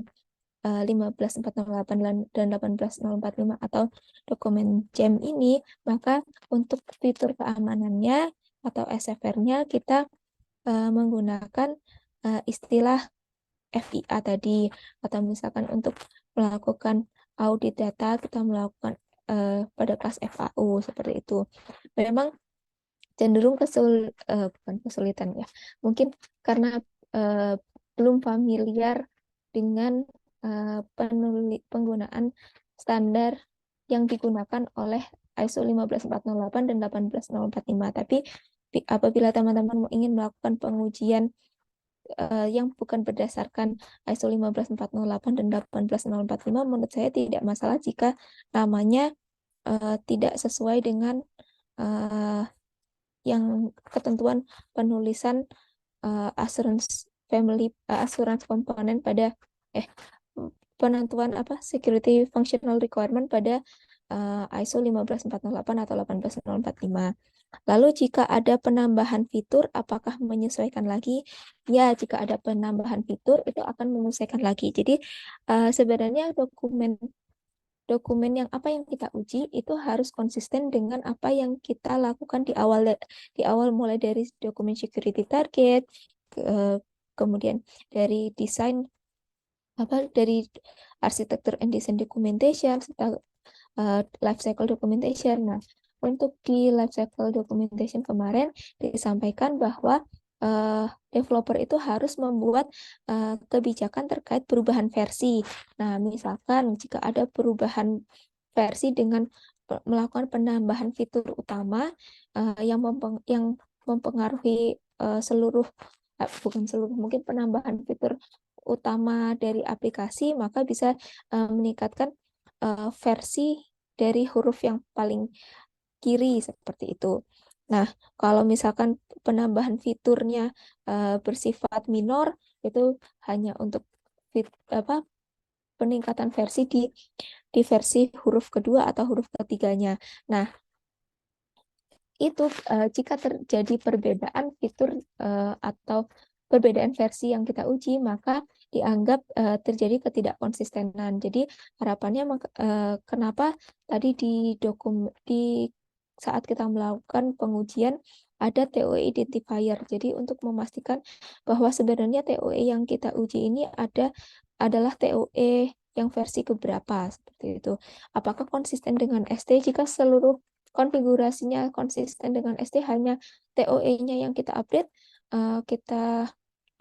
15408 dan 18045 atau dokumen JAM ini, maka untuk fitur keamanannya atau SFR-nya kita menggunakan istilah FIA tadi, atau misalkan untuk melakukan audit data kita melakukan pada kelas FAU seperti itu. Memang cenderung bukan kesulitan ya, mungkin karena belum familiar dengan penggunaan standar yang digunakan oleh ISO 15408 dan 18045. Tapi apabila teman-teman ingin melakukan pengujian yang bukan berdasarkan ISO 15408 dan 18045, menurut saya tidak masalah jika namanya tidak sesuai dengan yang ketentuan penulisan asuransi komponen pada penentuan security functional requirement pada ISO 15408 atau 18045. Lalu jika ada penambahan fitur, apakah menyesuaikan lagi? Ya, jika ada penambahan fitur itu akan menyesuaikan lagi. Jadi sebenarnya dokumen yang apa yang kita uji itu harus konsisten dengan apa yang kita lakukan di awal mulai dari dokumen security target, kemudian dari desain dari arsitektur and design documentation serta life cycle documentation. Nah, untuk di life cycle documentation kemarin disampaikan bahwa developer itu harus membuat kebijakan terkait perubahan versi. Nah, misalkan jika ada perubahan versi dengan melakukan penambahan fitur utama yang mempengaruhi bukan seluruh, mungkin penambahan fitur utama dari aplikasi, maka bisa meningkatkan versi dari huruf yang paling kiri seperti itu. Nah, kalau misalkan penambahan fiturnya bersifat minor, itu hanya untuk peningkatan versi di versi huruf kedua atau huruf ketiganya. Nah, itu jika terjadi perbedaan fitur atau perbedaan versi yang kita uji, maka dianggap terjadi ketidakkonsistenan. Jadi harapannya kenapa tadi di saat kita melakukan pengujian ada TOE identifier. Jadi untuk memastikan bahwa sebenarnya TOE yang kita uji ini adalah TOE yang versi keberapa seperti itu. Apakah konsisten dengan ST? Jika seluruh konfigurasinya konsisten dengan ST, hanya TOE-nya yang kita update, kita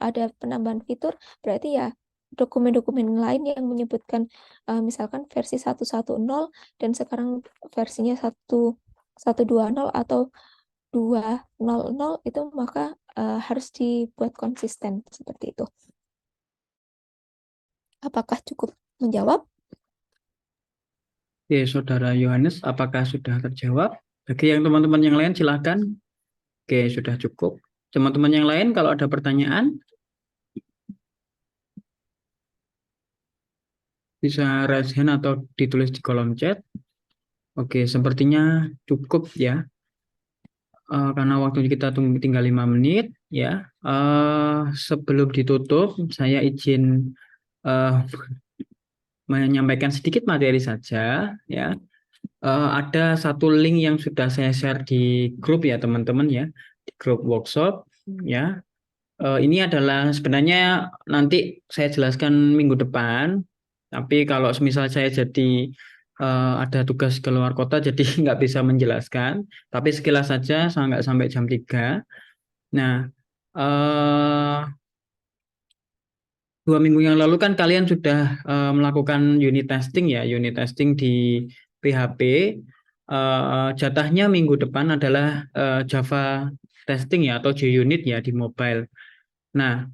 ada penambahan fitur, berarti ya dokumen-dokumen lain yang menyebutkan misalkan versi 110 dan sekarang versinya 120 atau 200 itu, maka harus dibuat konsisten seperti itu. Apakah cukup menjawab? Oke, Saudara Yohanes, apakah sudah terjawab? Bagi yang teman-teman yang lain, silahkan. Oke, sudah cukup. Teman-teman yang lain, kalau ada pertanyaan, bisa raise hand atau ditulis di kolom chat. Oke, sepertinya cukup ya. Karena waktu kita tinggal 5 menit, ya. Sebelum ditutup, saya izin menyampaikan sedikit materi saja, ya. Ada satu link yang sudah saya share di grup ya teman-teman ya, di grup workshop ya. Ini adalah sebenarnya nanti saya jelaskan minggu depan, tapi kalau misal saya jadi ada tugas keluar kota jadi nggak bisa menjelaskan, tapi sekilas saja nggak sampai jam 3. Nah, 2 minggu yang lalu kan kalian sudah melakukan unit testing ya, unit testing di PHP. Jatahnya minggu depan adalah Java testing ya atau JUnit ya di mobile. Nah,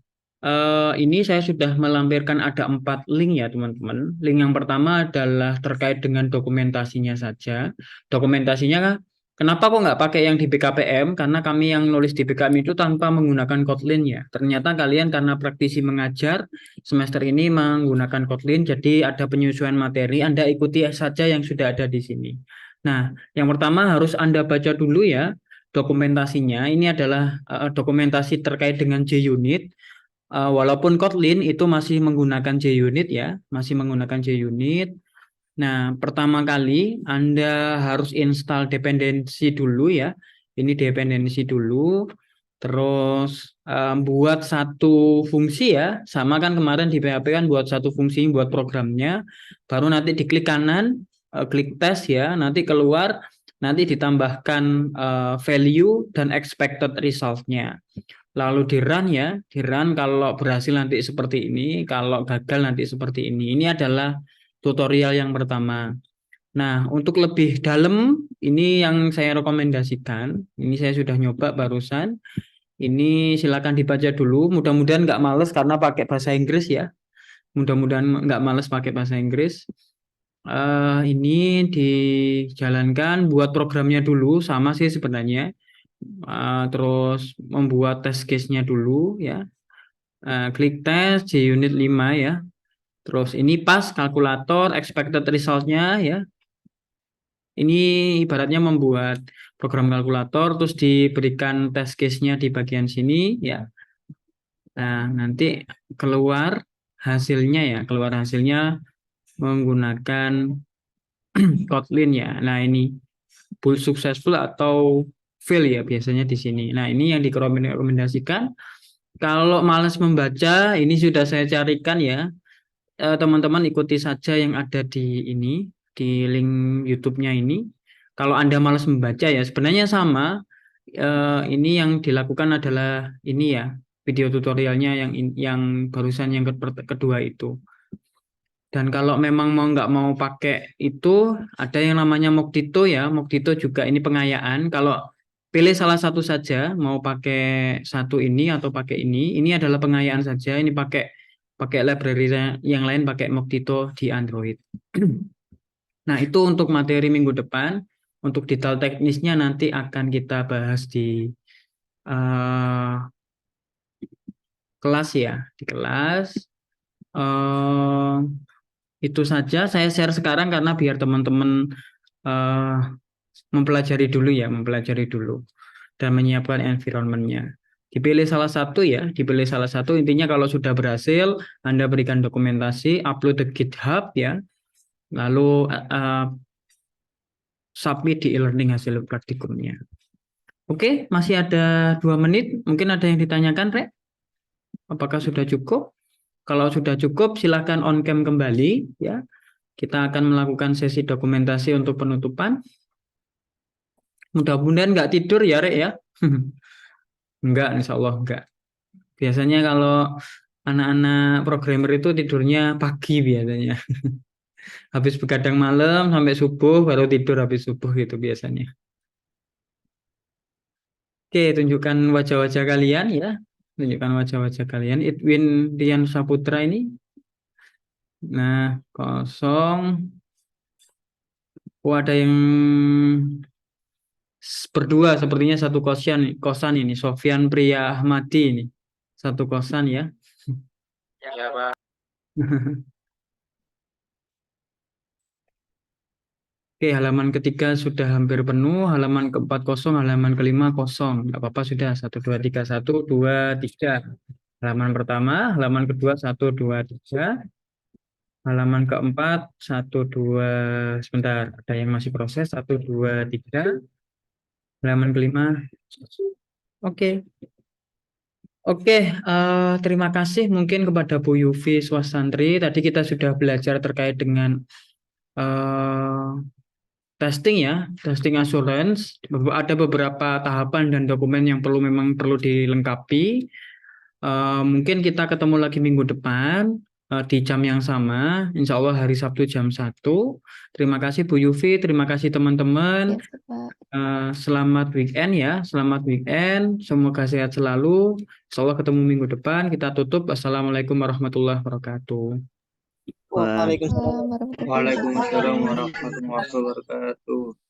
ini saya sudah melampirkan ada 4 link ya teman-teman. Link yang pertama adalah terkait dengan dokumentasinya saja. Dokumentasinya kenapa kok nggak pakai yang di BKPM? Karena kami yang nulis di BKPM itu tanpa menggunakan Kotlin ya. Ternyata kalian karena praktisi mengajar semester ini menggunakan Kotlin, jadi ada penyesuaian materi. Anda ikuti saja yang sudah ada di sini. Nah, yang pertama harus Anda baca dulu ya dokumentasinya. Ini adalah dokumentasi terkait dengan JUnit. Walaupun Kotlin itu masih menggunakan JUnit ya, masih menggunakan JUnit. Nah, pertama kali Anda harus install dependensi dulu ya. Ini dependensi dulu. Terus buat satu fungsi ya. Sama kan kemarin di PHP kan buat satu fungsi, buat programnya. Baru nanti diklik kanan, klik tes ya. Nanti keluar, nanti ditambahkan value dan expected result-nya. Lalu di run ya, di run kalau berhasil nanti seperti ini, kalau gagal nanti seperti ini. Ini adalah tutorial yang pertama. Nah, untuk lebih dalam, ini yang saya rekomendasikan. Ini saya sudah nyoba barusan. Ini silakan dibaca dulu. Mudah-mudahan nggak males karena pakai bahasa Inggris ya. Mudah-mudahan nggak males pakai bahasa Inggris. Ini dijalankan, buat programnya dulu, sama sih sebenarnya. Terus membuat test case-nya dulu ya. Klik tes JUnit 5 ya. Terus ini pas kalkulator expected result-nya ya. Ini ibaratnya membuat program kalkulator terus diberikan test case-nya di bagian sini ya. Nah, nanti keluar hasilnya ya, keluar hasilnya menggunakan Kotlin ya. Nah, ini full successful atau fail ya biasanya di sini. Nah, ini yang direkomendasikan. Kalau malas membaca, ini sudah saya carikan ya. Teman-teman ikuti saja yang ada di ini, di link YouTube-nya ini. Kalau Anda malas membaca ya, sebenarnya sama. Ini yang dilakukan adalah ini ya, video tutorialnya yang barusan yang kedua itu. Dan kalau memang nggak mau pakai itu, ada yang namanya Mockdito ya. Mockdito juga ini pengayaan. Kalau pilih salah satu saja, mau pakai satu ini atau pakai ini adalah pengayaan saja. Ini pakai library yang lain, pakai Mockdito di Android. Nah, itu untuk materi minggu depan. Untuk detail teknisnya nanti akan kita bahas di kelas ya, di kelas. Eh, itu saja saya share sekarang karena biar teman-teman eh, mempelajari dulu ya, mempelajari dulu dan menyiapkan environment-nya. Dipilih salah satu ya, dipilih salah satu. Intinya kalau sudah berhasil, Anda berikan dokumentasi, upload ke GitHub ya, lalu submit di e-learning hasil praktikumnya. Oke, masih ada 2 menit. Mungkin ada yang ditanyakan, Rek? Apakah sudah cukup? Kalau sudah cukup, silakan on cam kembali ya. Kita akan melakukan sesi dokumentasi untuk penutupan. Mudah-mudahan nggak tidur ya, Rek ya. Enggak, insya Allah enggak. Biasanya kalau anak-anak programmer itu tidurnya pagi biasanya. Habis begadang malam sampai subuh, baru tidur habis subuh gitu biasanya. Oke, tunjukkan wajah-wajah kalian ya. Tunjukkan wajah-wajah kalian. Edwin Dian Saputra ini. Nah, kosong. Oh, ada yang berdua sepertinya satu kosan ini. Sofyan Priya Ahmadi ini. Satu kosan ya. Ya, Pak. Oke, halaman ketiga sudah hampir penuh, halaman keempat kosong, halaman kelima kosong. Nggak apa-apa sudah, 1, 2, 3, 1, 2, 3. Halaman pertama, halaman kedua, 1, 2, 3. Halaman keempat, 1, 2, sebentar, ada yang masih proses, 1, 2, 3. Halaman kelima, oke. Oke, terima kasih mungkin kepada Bu Yufi Swasantri. Tadi kita sudah belajar terkait dengan eh, testing ya, testing assurance. Ada beberapa tahapan dan dokumen yang memang perlu dilengkapi. Mungkin kita ketemu lagi minggu depan di jam yang sama, insya Allah hari Sabtu jam 1. Terima kasih Bu Yufi, terima kasih teman-teman. Ya, Pak. Selamat weekend ya, selamat weekend. Semoga sehat selalu. Insya Allah ketemu minggu depan. Kita tutup. Assalamualaikum warahmatullahi wabarakatuh. Waalaikumsalam Waalaikumsalam warahmatullahi Waalaikumsalam wabarakatuh. warahmatullahi wabarakatuh.